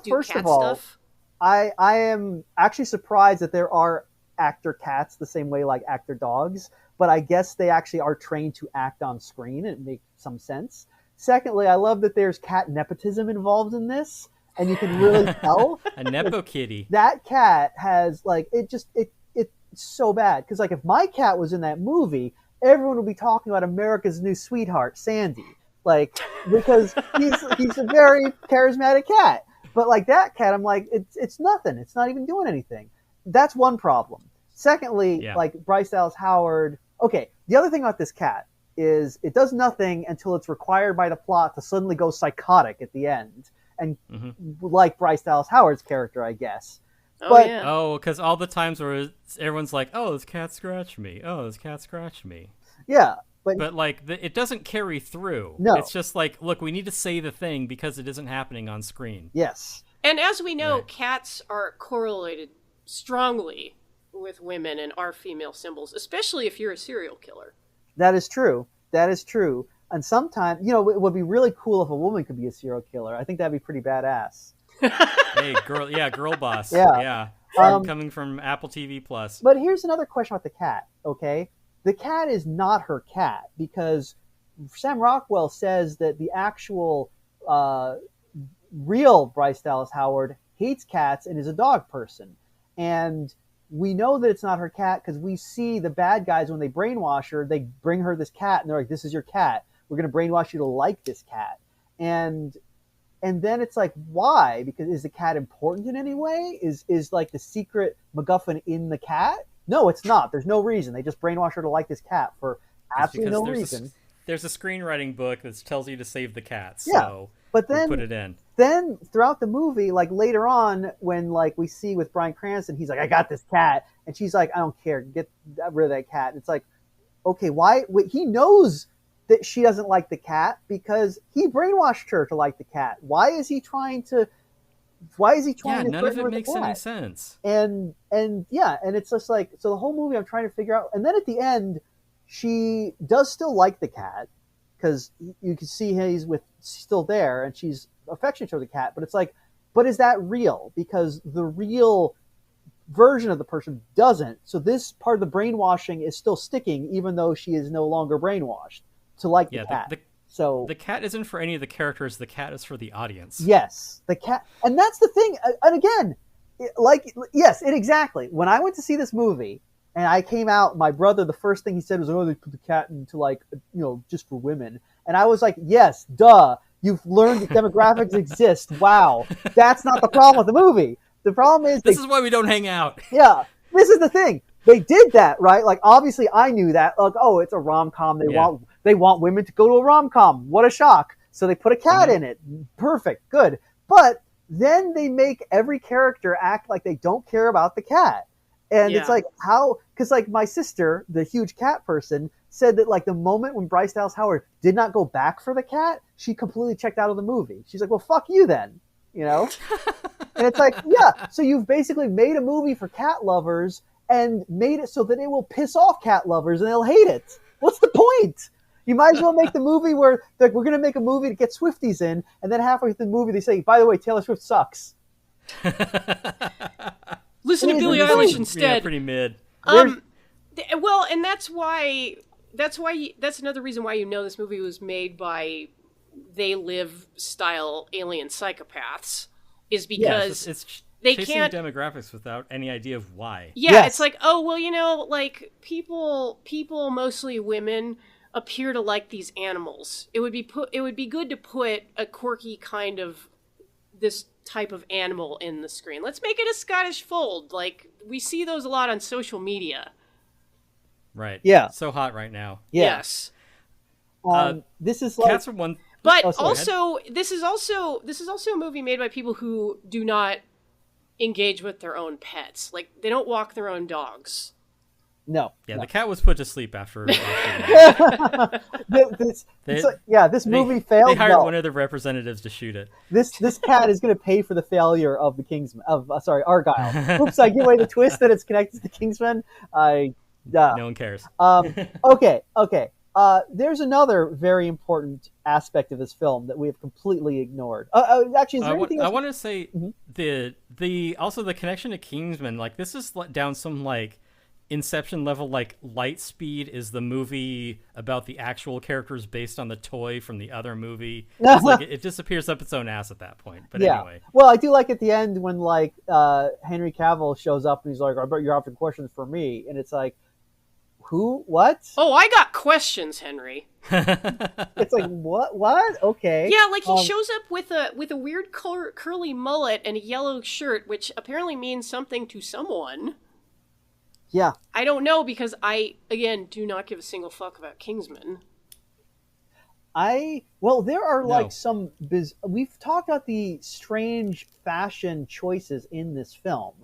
do First cat of all, stuff. I am actually surprised that there are actor cats the same way like actor dogs, but I guess they actually are trained to act on screen, and it makes some sense. Secondly, I love that there's cat nepotism involved in this, and you can really tell. A nepo kitty. That cat has like it's so bad because like if my cat was in that movie, everyone would be talking about America's new sweetheart, Sandy, like because he's a very charismatic cat. But like that cat, I'm like it's nothing. It's not even doing anything. That's one problem. Secondly, like Bryce Dallas Howard. Okay, the other thing about this cat is it does nothing until it's required by the plot to suddenly go psychotic at the end. And like Bryce Dallas Howard's character, I guess. Oh, because all the times where everyone's like, "Oh, this cat scratched me. Oh, this cat scratched me." Yeah, but like it doesn't carry through. No, it's just like, look, we need to say the thing because it isn't happening on screen. Yes, and as we know, cats are correlated strongly with women and are female symbols, especially if you're a serial killer. That is true. That is true. And sometimes, it would be really cool if a woman could be a serial killer. I think that'd be pretty badass. Hey, girl boss. Yeah. Coming from Apple TV Plus. But here's another question about the cat, okay? The cat is not her cat because Sam Rockwell says that the actual real Bryce Dallas Howard hates cats and is a dog person. And we know that it's not her cat because we see the bad guys, when they brainwash her, they bring her this cat and they're like, this is your cat. We're going to brainwash you to like this cat. And then it's like, why? Because is the cat important in any way? Is like the secret MacGuffin in the cat? No, it's not. There's no reason. They just brainwash her to like this cat for absolutely no reason. There's a screenwriting book that tells you to save the cat. So yeah, but then put it in. Then throughout the movie, like later on, when like we see with Bryan Cranston, he's like, I got this cat. And she's like, I don't care. Get rid of that cat. And it's like, okay, why? Wait, he knows that she doesn't like the cat because he brainwashed her to like the cat. Why is he trying to none of it makes any sense. And it's just like, so the whole movie I'm trying to figure out. And then at the end, she does still like the cat because you can see he's still there and she's affectionate to the cat. But it's like, but is that real? Because the real version of the person doesn't. So this part of the brainwashing is still sticking, even though she is no longer brainwashed to like the cat. So the cat isn't for any of the characters. The cat is for the audience. Yes, the cat, and that's the thing. And again, exactly. When I went to see this movie and I came out, my brother, the first thing he said was, "Oh, they put the cat into just for women." And I was like, "Yes, duh. You've learned that demographics exist. Wow, that's not the problem with the movie. The problem is this is why we don't hang out." Yeah, this is the thing. They did that, right? Like, obviously, I knew that. Like, oh, it's a rom-com. They want women to go to a rom-com. What a shock! So they put a cat in it. Perfect, good. But then they make every character act like they don't care about the cat, and it's like, how? Because like my sister, the huge cat person, said that like the moment when Bryce Dallas Howard did not go back for the cat, she completely checked out of the movie. She's like, well, fuck you then, you know? And it's like, yeah, so you've basically made a movie for cat lovers and made it so that it will piss off cat lovers and they'll hate it. What's the point? You might as well make the movie where like we're going to make a movie to get Swifties in, and then halfway through the movie they say, by the way, Taylor Swift sucks. Listen to Billie Eilish instead. Yeah, pretty mid. Well, and that's another reason why this movie was made by They Live style alien psychopaths, is because it's they chasing can't demographics without any idea of why. Yeah, Yes. It's like, oh well, like people, mostly women, appear to like these animals. It would be good to put a quirky kind of this type of animal in the screen. Let's make it a Scottish fold. Like we see those a lot on social media. Right. Yeah. So hot right now. Yeah. Yes. This is like Cats are one. But Oh, this is also a movie made by people who do not engage with their own pets. Like they don't walk their own dogs. no. Yeah, no. the cat was put to sleep after. This movie failed. They hired No. one of the representatives to shoot it. This cat is going to pay for the failure of the Kingsman Argylle. Oops, I give away the twist that it's connected to Kingsman. No one cares. Okay. There's another very important aspect of this film that we have completely ignored. Actually, is there anything else? I want to say the connection to Kingsman. Like this is down some like Inception level. Like Lightspeed is the movie about the actual characters based on the toy from the other movie. It's like it disappears up its own ass at that point. But anyway, well, I do like at the end when like Henry Cavill shows up and he's like, "I bet you're having questions for me," and it's like, who? What? Oh, I got questions, Henry. It's like what? Okay. Yeah, like he shows up with a weird curly mullet and a yellow shirt, which apparently means something to someone. Yeah. I don't know because I again do not give a single fuck about Kingsman. There are No. like some we've talked about the strange fashion choices in this film.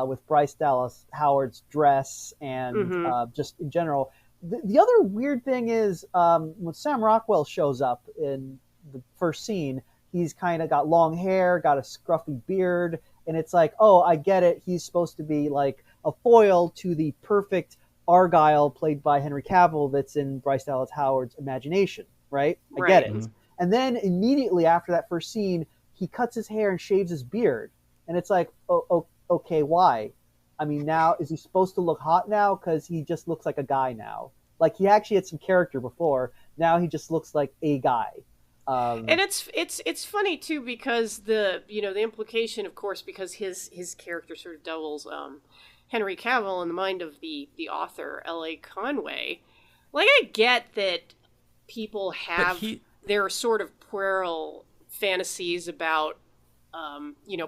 With Bryce Dallas Howard's dress and just in general. The other weird thing is when Sam Rockwell shows up in the first scene, he's kind of got long hair, got a scruffy beard, and it's like, oh, I get it. He's supposed to be like a foil to the perfect Argylle played by Henry Cavill that's in Bryce Dallas Howard's imagination, right? I get it. Mm-hmm. And then immediately after that first scene, he cuts his hair and shaves his beard. And it's like, oh, okay, why? I mean, now, is he supposed to look hot now? Because he just looks like a guy now. Like, he actually had some character before. Now he just looks like a guy. And it's funny, too, because the implication, of course, because his character sort of doubles Henry Cavill in the mind of the author, L.A. Conway. Like, I get that people have their sort of puerile fantasies about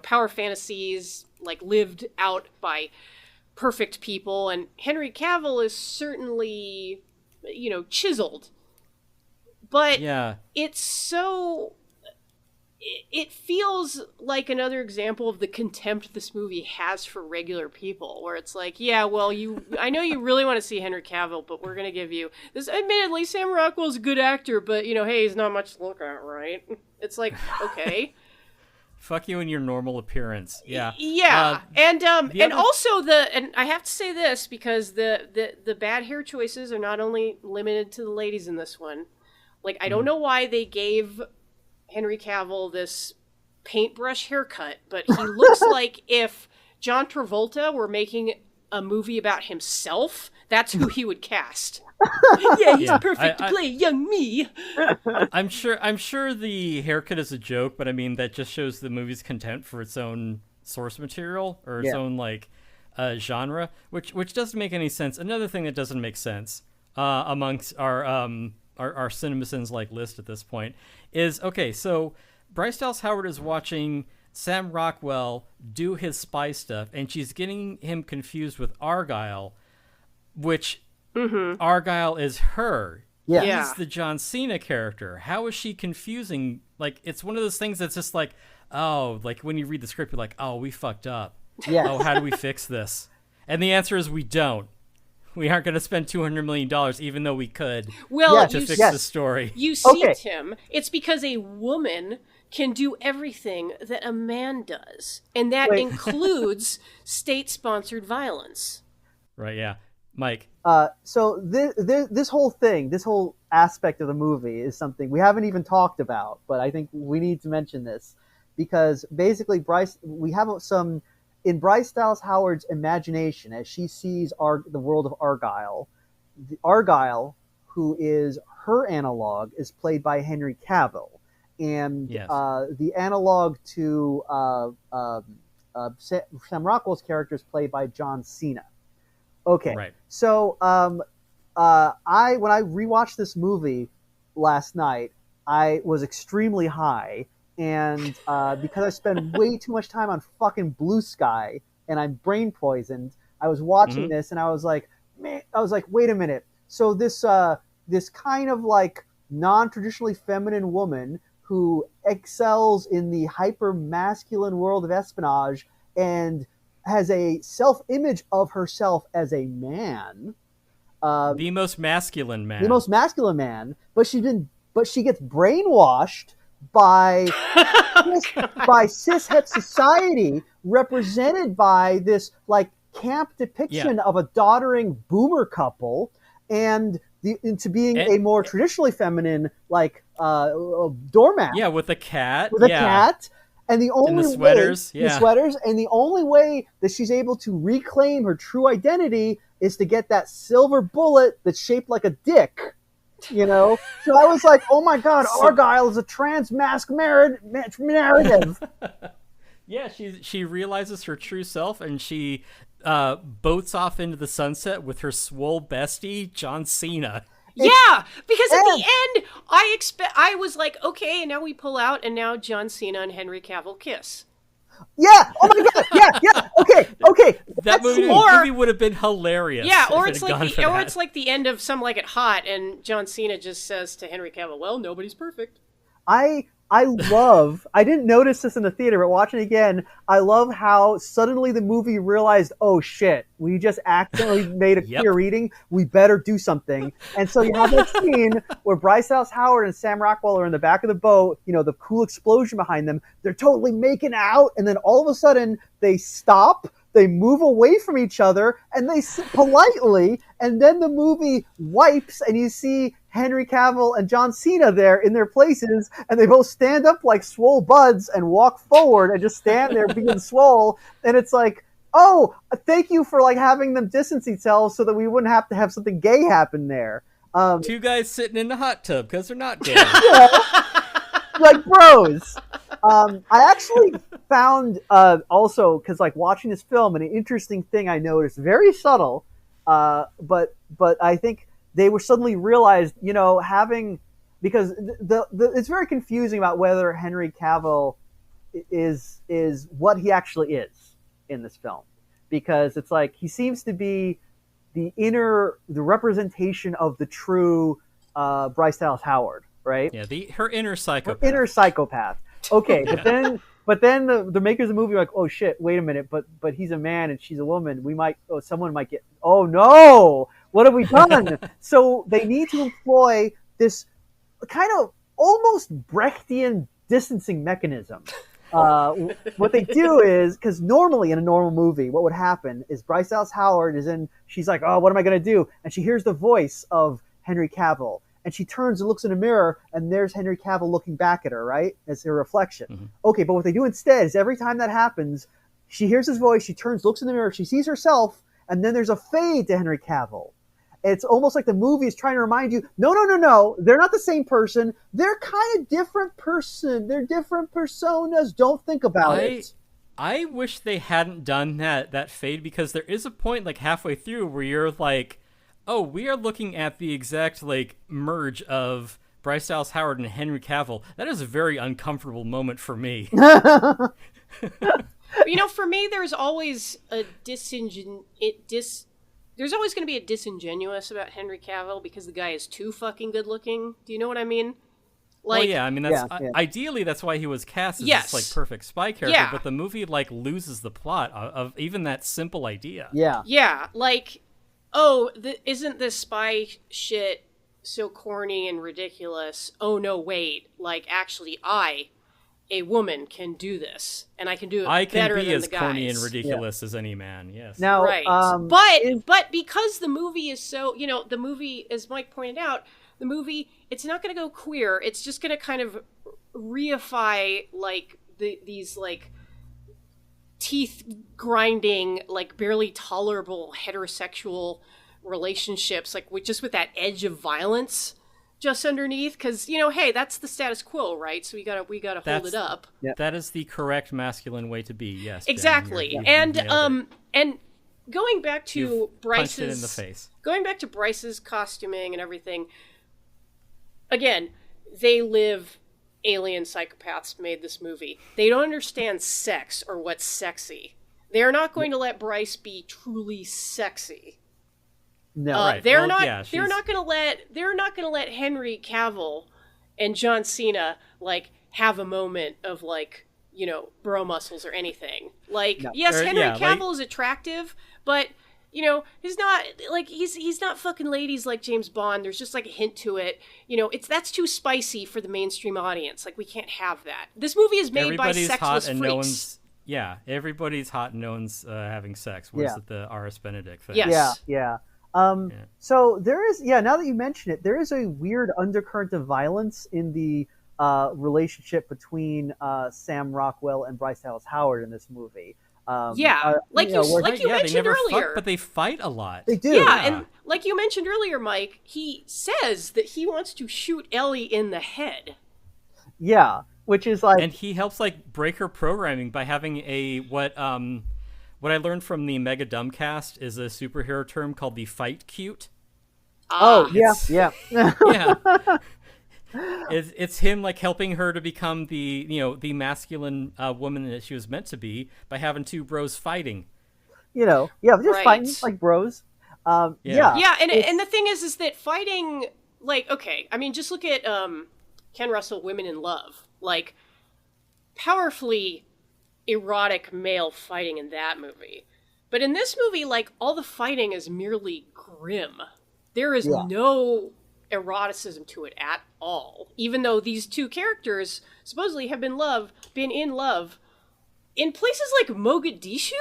power fantasies, like lived out by perfect people, and Henry Cavill is certainly, chiseled. But yeah, it feels like another example of the contempt this movie has for regular people, where it's like, yeah, well, I know you really want to see Henry Cavill, but we're going to give you this. Admittedly, Sam Rockwell's a good actor, but, hey, he's not much to look at, right? It's like, okay. Fuck you and your normal appearance. Yeah. Yeah. And also and I have to say this because the bad hair choices are not only limited to the ladies in this one. Like, I don't know why they gave Henry Cavill this paintbrush haircut, but he looks like if John Travolta were making a movie about himself, that's who he would cast. Yeah, he's perfect to play young me. I'm sure the haircut is a joke, but I mean that just shows the movie's contempt for its own source material or its own like genre, which doesn't make any sense. Another thing that doesn't make sense amongst our CinemaSins like list at this point is so Bryce Dallas Howard is watching Sam Rockwell do his spy stuff, and she's getting him confused with Argylle, which Argylle is her. Yeah. He's the John Cena character. How is she confusing? Like, it's one of those things that's just like, oh, like when you read the script, you're like, oh, we fucked up. Yeah. Oh, how do we fix this? And the answer is we don't. we aren't going to spend $200 million, even though we could, Well, to you fix the story. You see, Okay. Tim, it's because a woman can do everything that a man does, and that Wait. includes state-sponsored violence. Right, yeah. Mike. So this whole thing, this whole aspect of the movie is something we haven't even talked about, but I think we need to mention this because basically we have some in Bryce Dallas Howard's imagination as she sees the world of Argylle. Argylle, who is her analog, is played by Henry Cavill, and Yes. the analog to Sam Rockwell's character is played by John Cena. Okay, Right. So when I rewatched this movie last night, I was extremely high, and because I spend way too much time on fucking Blue Sky and I'm brain poisoned, I was watching this and I was like, man, wait a minute. So this kind of like non-traditionally feminine woman who excels in the hyper masculine world of espionage and has a self-image of herself as a man, The most masculine man. but she gets brainwashed by by cishet society, represented by this like camp depiction of a doddering boomer couple, and into being a more traditionally feminine like doormat. Yeah, with a cat. With a cat. And the only the sweaters, the sweaters, and the only way that she's able to reclaim her true identity is to get that silver bullet that's shaped like a dick, you know. So I was like, oh my god, Argylle is a trans mask narrative. Yeah, she realizes her true self, and she boats off into the sunset with her swole bestie, John Cena. Yeah, because at the end, I was like, okay, and now we pull out, and now John Cena and Henry Cavill kiss. Yeah. Oh my god. Yeah. Okay. That movie would have been hilarious. Yeah, or it's like the end of Some Like It Hot, and John Cena just says to Henry Cavill, "Well, nobody's perfect." I didn't notice this in the theater, but watching it again, I love how suddenly the movie realized, oh shit, we just accidentally made a clear reading. We better do something. And so you have that scene where Bryce Dallas Howard and Sam Rockwell are in the back of the boat, you know, the cool explosion behind them. They're totally making out. And then all of a sudden they stop. They move away from each other and they sit politely, and then the movie wipes and you see Henry Cavill and John Cena there in their places, and they both stand up like swole buds and walk forward and just stand there being swole, and it's like, oh, thank you for like having them distance themselves so that we wouldn't have to have something gay happen there. Two guys sitting in the hot tub because they're not gay. Like bros. I actually found also, because like watching this film, an interesting thing I noticed, very subtle, but I think they were suddenly realized, you know, because it's very confusing about whether Henry Cavill is what he actually is in this film, because it's like he seems to be the representation of the true Bryce Dallas Howard, right? Yeah, her inner psychopath. Her inner psychopath. Okay, but then the makers of the movie are like, oh shit, wait a minute, but he's a man and she's a woman. Someone might get. Oh no, what have we done? So they need to employ this kind of almost Brechtian distancing mechanism. What they do is, because normally in a normal movie, what would happen is Bryce Dallas Howard she's like, oh, what am I going to do? And she hears the voice of Henry Cavill, and she turns and looks in a mirror, and there's Henry Cavill looking back at her, right? As her reflection. Mm-hmm. Okay, but what they do instead is every time that happens, she hears his voice, she turns, looks in the mirror, she sees herself, and then there's a fade to Henry Cavill. It's almost like the movie is trying to remind you, no, they're not the same person. They're kind of different person. They're different personas. Don't think about it. I wish they hadn't done that fade, because there is a point like halfway through where you're like, oh, we are looking at the exact like merge of Bryce Dallas Howard and Henry Cavill. That is a very uncomfortable moment for me. You know, for me, there's always a there's always going to be a disingenuous about Henry Cavill because the guy is too fucking good looking. Do you know what I mean? Like, well, yeah, I mean, ideally that's why he was cast as this like perfect spy character, but the movie like loses the plot of even that simple idea. Yeah. Yeah, like oh, isn't this spy shit so corny and ridiculous? Oh no, wait, like actually a woman can do this, and I can do it I can better be than as the guys. corny and ridiculous as any man. Yes. Now, Right. But because the movie is so, the movie, as Mike pointed out, the movie, it's not going to go queer. It's just going to kind of reify like these like teeth grinding, like barely tolerable heterosexual relationships, like with that edge of violence just underneath, because hey, that's the status quo, right? So we gotta hold it up. That is the correct masculine way to be. Yes, exactly. Jen, And going back to You've Bryce's punched it in the face. Going back to Bryce's costuming and everything, again, they live. Alien psychopaths made this movie. They don't understand sex or what's sexy. They're not going to let Bryce be truly sexy. No, right. They're Well, not. yeah, they're not going to let. They're not going to let Henry Cavill and John Cena like have a moment of like bro muscles or anything. Like yes, Henry Cavill is attractive, but he's not like he's not fucking ladies like James Bond. There's just like a hint to it. That's too spicy for the mainstream audience. Like we can't have that. This movie is made by sexless freaks. No one's, everybody's hot and no one's having sex. Where's the R.S. Benedict thing? Yes. Yeah. So there is, now that you mention it, there is a weird undercurrent of violence in the relationship between Sam Rockwell and Bryce Dallas Howard in this movie. Like you mentioned earlier, fuck, but they fight a lot. They do. Yeah, and like you mentioned earlier, Mike, he says that he wants to shoot Ellie in the head. Yeah, which is like, and he helps like break her programming by having what I learned from the Mega Dumbcast is a superhero term called the fight cute. yeah. Yeah. It's him like helping her to become the masculine woman that she was meant to be by having two bros fighting. Just fighting like bros. And the thing is that fighting, like, okay, I mean, just look at Ken Russell, Women in Love, like powerfully erotic male fighting in that movie. But in this movie, like, all the fighting is merely grim. There is no eroticism to it at all, even though these two characters supposedly have been in love in places like Mogadishu.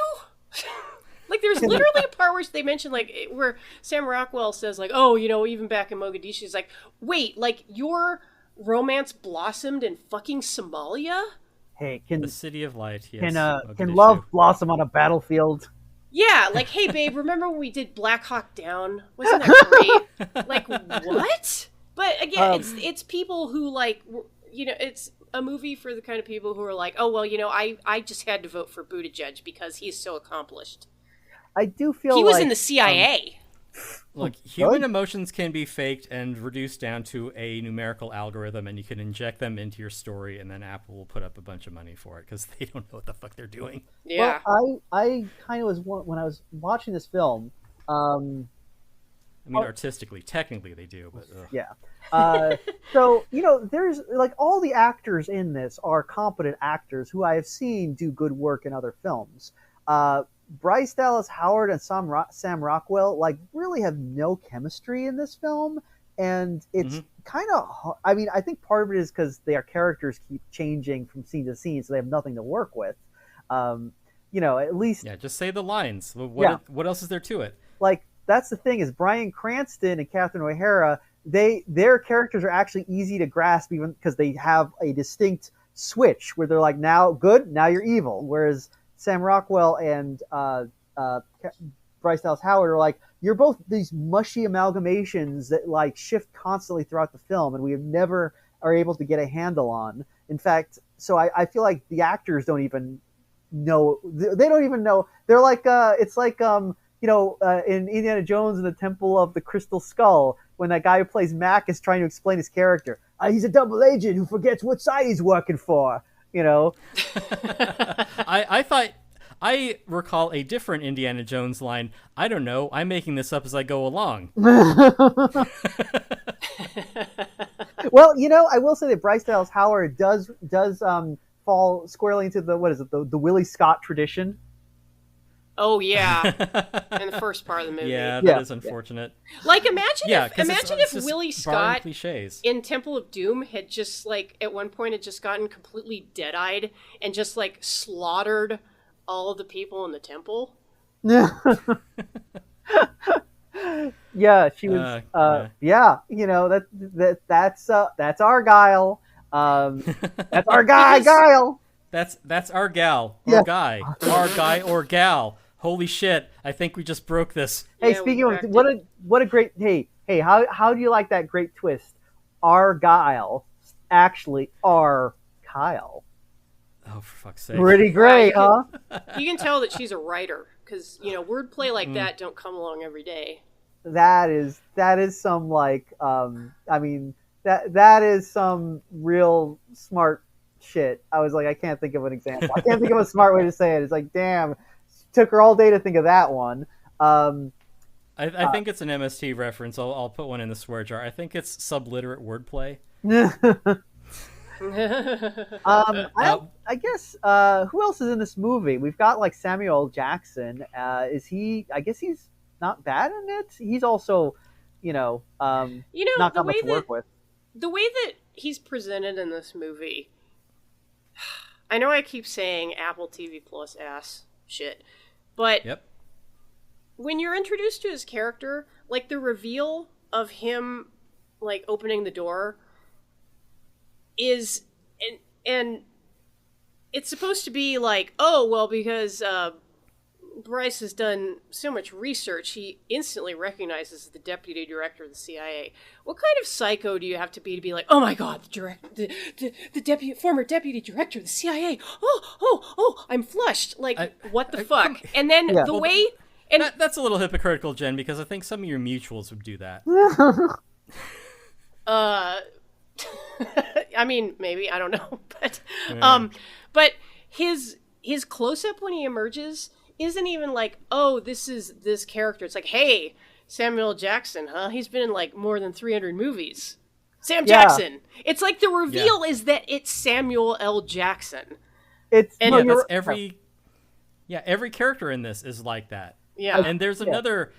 Like there's literally a part where they mention like where Sam Rockwell says like, oh, even back in Mogadishu, he's like, wait, like your romance blossomed in fucking Somalia? Hey, the City of Light? Yes, can love blossom on a battlefield? Yeah, like, hey, babe, remember when we did Black Hawk Down? Wasn't that great? Like, what? But again, it's people who, like, it's a movie for the kind of people who are like, oh, well, I just had to vote for Buttigieg because he's so accomplished. I do feel he was in the CIA. Look, human emotions can be faked and reduced down to a numerical algorithm, and you can inject them into your story, and then Apple will put up a bunch of money for it because they don't know what the fuck they're doing. Yeah. Well, I kind of was, when I was watching this film. I mean, artistically, technically they do, but so there's like all the actors in this are competent actors who I have seen do good work in other films. Bryce Dallas Howard and Sam Rockwell like really have no chemistry in this film, and it's kind of, I mean, I think part of it is because their characters keep changing from scene to scene, so they have nothing to work with. At least just say the lines. What else is there to it? Like that's the thing is Bryan Cranston and Catherine O'Hara, their characters are actually easy to grasp even because they have a distinct switch where they're like, now good, now you're evil, whereas Sam Rockwell and Bryce Dallas Howard are like, you're both these mushy amalgamations that like shift constantly throughout the film, and we have never are able to get a handle on. In fact, so I feel like the actors don't even know. They don't even know. They're like, it's like in Indiana Jones and the Temple of the Crystal Skull, when that guy who plays Mac is trying to explain his character. He's a double agent who forgets what side he's working for. I recall a different Indiana Jones line. I don't know. I'm making this up as I go along. Well, I will say that Bryce Dallas Howard does fall squarely into the Willie Scott tradition. Oh yeah, in the first part of the movie. Yeah, that is unfortunate. Like imagine if it's Willie Scott cliches. in Temple of Doom had just like at one point had just gotten completely dead-eyed and just like slaughtered all of the people in the temple. Yeah, she was. Yeah, you know that's Argylle. That's our guy, Guile. That's our gal or guy, our guy or gal. Holy shit! I think we just broke this. Hey, speaking of what a great how do you like that great twist? Argylle actually are Kyle. Oh, for fuck's sake! Pretty great, huh? You can tell that she's a writer because wordplay like that don't come along every day. That is some like I mean that is some real smart shit. I was like, I can't think of an example. I can't think of a smart way to say it. It's like, damn, took her all day to think of that one. I think it's an MST reference. I'll put one in the swear jar. I think it's subliterate wordplay. I guess who else is in this movie? We've got like Samuel L. Jackson. Is he? I guess he's not bad in it. He's also, not got much to work with. The way that he's presented in this movie, I know I keep saying Apple TV Plus ass shit, but when you're introduced to his character, like the reveal of him like opening the door is and it's supposed to be like, oh well, because Bryce has done so much research, he instantly recognizes the deputy director of the CIA. What kind of psycho do you have to be like, oh my god, the former deputy director of the CIA? Oh, I'm flushed. Like, what the fuck? And then way... And that's a little hypocritical, Jen, because I think some of your mutuals would do that. I mean, maybe, I don't know. But his close-up when he emerges isn't even like, oh, this is this character. It's like, hey, Samuel Jackson, huh? He's been in like more than 300 movies. Sam Jackson. It's like the reveal is that it's Samuel L. Jackson. Every character in this is like that. Yeah. And there's another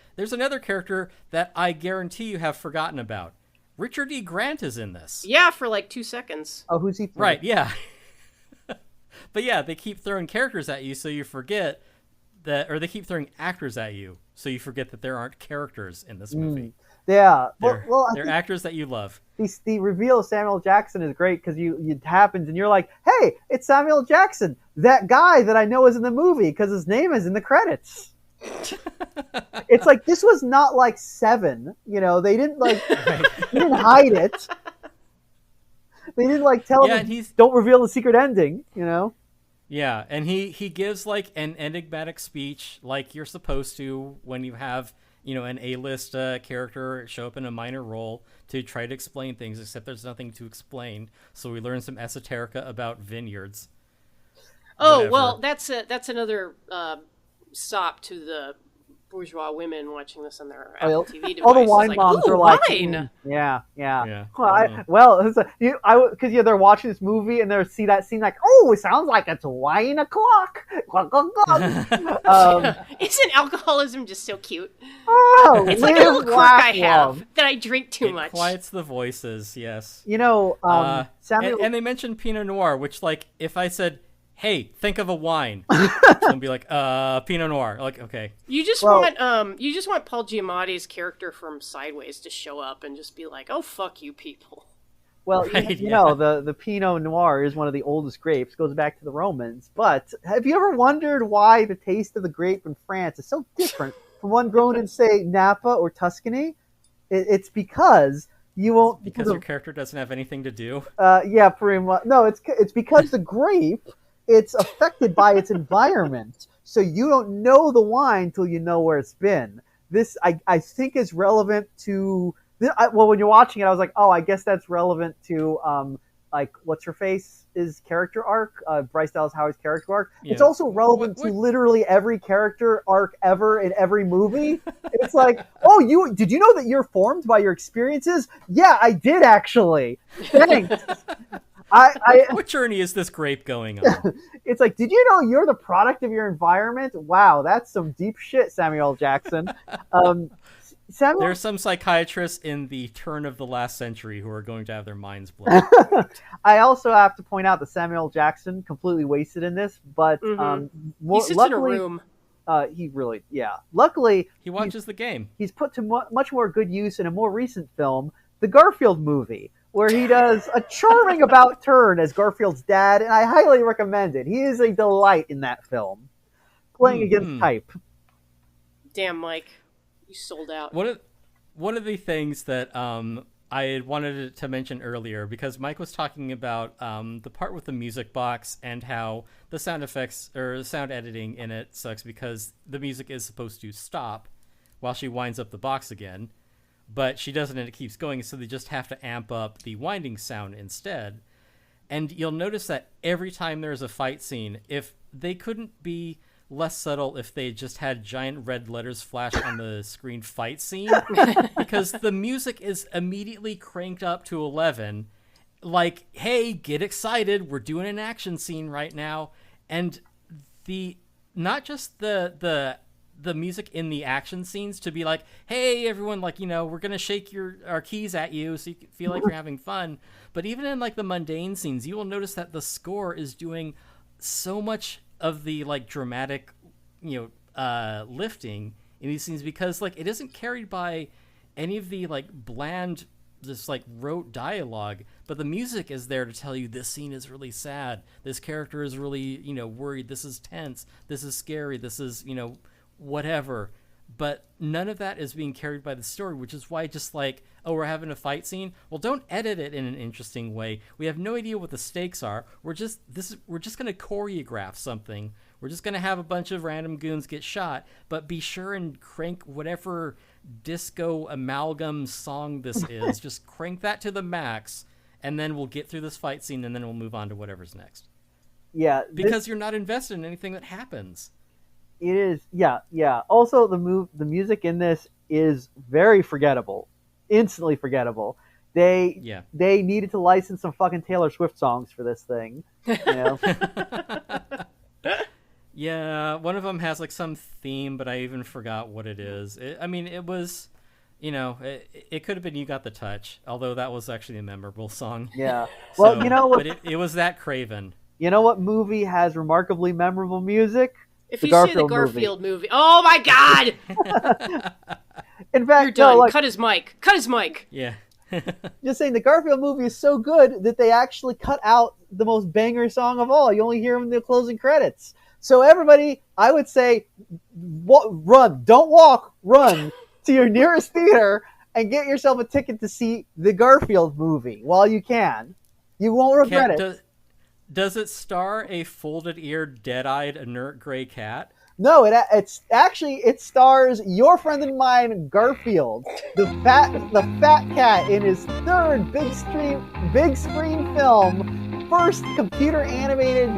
character that I guarantee you have forgotten about. Richard E. Grant is in this. Yeah, for like 2 seconds. Oh, who's he? Right, yeah. But yeah, they keep throwing characters at you so you forget that, or they keep throwing actors at you so you forget that there aren't characters in this movie. Yeah. They're actors that you love. The reveal of Samuel Jackson is great because it happens and you're like, hey, it's Samuel Jackson, that guy that I know is in the movie because his name is in the credits. It's like, this was not like Seven, they didn't like they didn't hide it. They didn't like tell him don't reveal the secret ending, Yeah, and he gives like an enigmatic speech like you're supposed to when you have an A-list character show up in a minor role to try to explain things, except there's nothing to explain, so we learn some esoterica about vineyards. Oh, well, that's another sop to the bourgeois women watching this on their Apple TV devices. All the wine moms are like, wine! Yeah. Because they're watching this movie and they see that scene like, oh, it sounds like it's wine o'clock. Isn't alcoholism just so cute? Oh, it's like a little quirk I have that I drink too much. It quiets the voices, yes. Samuel... and they mentioned Pinot Noir, which, like, if I said, hey, think of a wine, it's gonna be like, Pinot Noir. Like, okay. You just want Paul Giamatti's character from Sideways to show up and just be like, oh, fuck you people. Well, the Pinot Noir is one of the oldest grapes, goes back to the Romans. But have you ever wondered why the taste of the grape in France is so different from one grown in, say, Napa or Tuscany? It's because you won't... Because your character doesn't have anything to do? Yeah, pretty much. No, it's because the grape... It's affected by its environment, so you don't know the wine till you know where it's been. This, I think, is relevant to... when you're watching it, I was like, oh, I guess that's relevant to, like, what's-her-face's character arc, Bryce Dallas Howard's character arc. Yeah. It's also relevant to literally every character arc ever in every movie. It's like, oh, did you know that you're formed by your experiences? Yeah, I did, actually. Thanks. What journey is this grape going on? It's like, did you know you're the product of your environment? Wow, that's some deep shit, Samuel Jackson. There's some psychiatrists in the turn of the last century who are going to have their minds blown. I also have to point out that Samuel Jackson completely wasted in this, but he sits in a room. He really, luckily he watches the game. He's put to much more good use in a more recent film, the Garfield movie, where he does a charming about turn as Garfield's dad, and I highly recommend it. He is a delight in that film, playing against type. Damn, Mike, you sold out. One of the things that I had wanted to mention earlier, because Mike was talking about the part with the music box and how the sound effects or sound editing in it sucks because the music is supposed to stop while she winds up the box again, but she doesn't and it keeps going, so they just have to amp up the winding sound instead. And you'll notice that every time there's a fight scene, if they couldn't be less subtle if they just had giant red letters flash on the screen fight scene, because the music is immediately cranked up to 11, like, hey, get excited, we're doing an action scene right now. And not just the music in the action scenes to be like, hey everyone, like, we're gonna shake our keys at you so you feel like you're having fun, but even in like the mundane scenes, you will notice that the score is doing so much of the like dramatic lifting in these scenes, because like it isn't carried by any of the like bland just like rote dialogue, but the music is there to tell you this scene is really sad, this character is really worried, this is tense, this is scary, this is whatever. But none of that is being carried by the story, which is why just like, oh, we're having a fight scene. Well, don't edit it in an interesting way. We have no idea what the stakes are. We're just going to choreograph something. We're just going to have a bunch of random goons get shot, but be sure and crank whatever disco amalgam song this is. Just crank that to the max, and then we'll get through this fight scene, and then we'll move on to whatever's next. Yeah. Because you're not invested in anything that happens. It is, yeah. Also, the music in this is very forgettable, instantly forgettable. They needed to license some fucking Taylor Swift songs for this thing. Yeah, one of them has like some theme, but I even forgot what it is. It was, it could have been "You Got the Touch," although that was actually a memorable song. Yeah. Well, but it was that Craven. You know what movie has remarkably memorable music? If you say the Garfield movie. Oh my God! In fact, you're done. Cut his mic. Yeah. Just saying, the Garfield movie is so good that they actually cut out the most banger song of all. You only hear them in the closing credits. So everybody, I would say, run. Don't walk. Run to your nearest theater and get yourself a ticket to see the Garfield movie while you can. You won't regret it. Does it star a folded-eared, dead-eyed, inert gray cat? No, it stars your friend and mine, Garfield, the fat cat in his third big screen film, first computer animated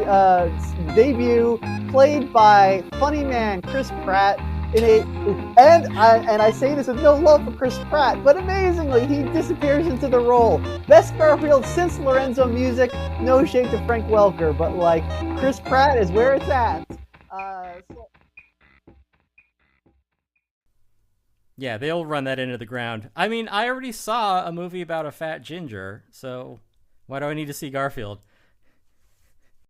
debut, played by funny man Chris Pratt. And I say this with no love for Chris Pratt, but amazingly, he disappears into the role. Best Garfield since Lorenzo Music. No shade to Frank Welker, but like Chris Pratt is where it's at. Yeah, they'll run that into the ground. I mean, I already saw a movie about a fat ginger, so why do I need to see Garfield?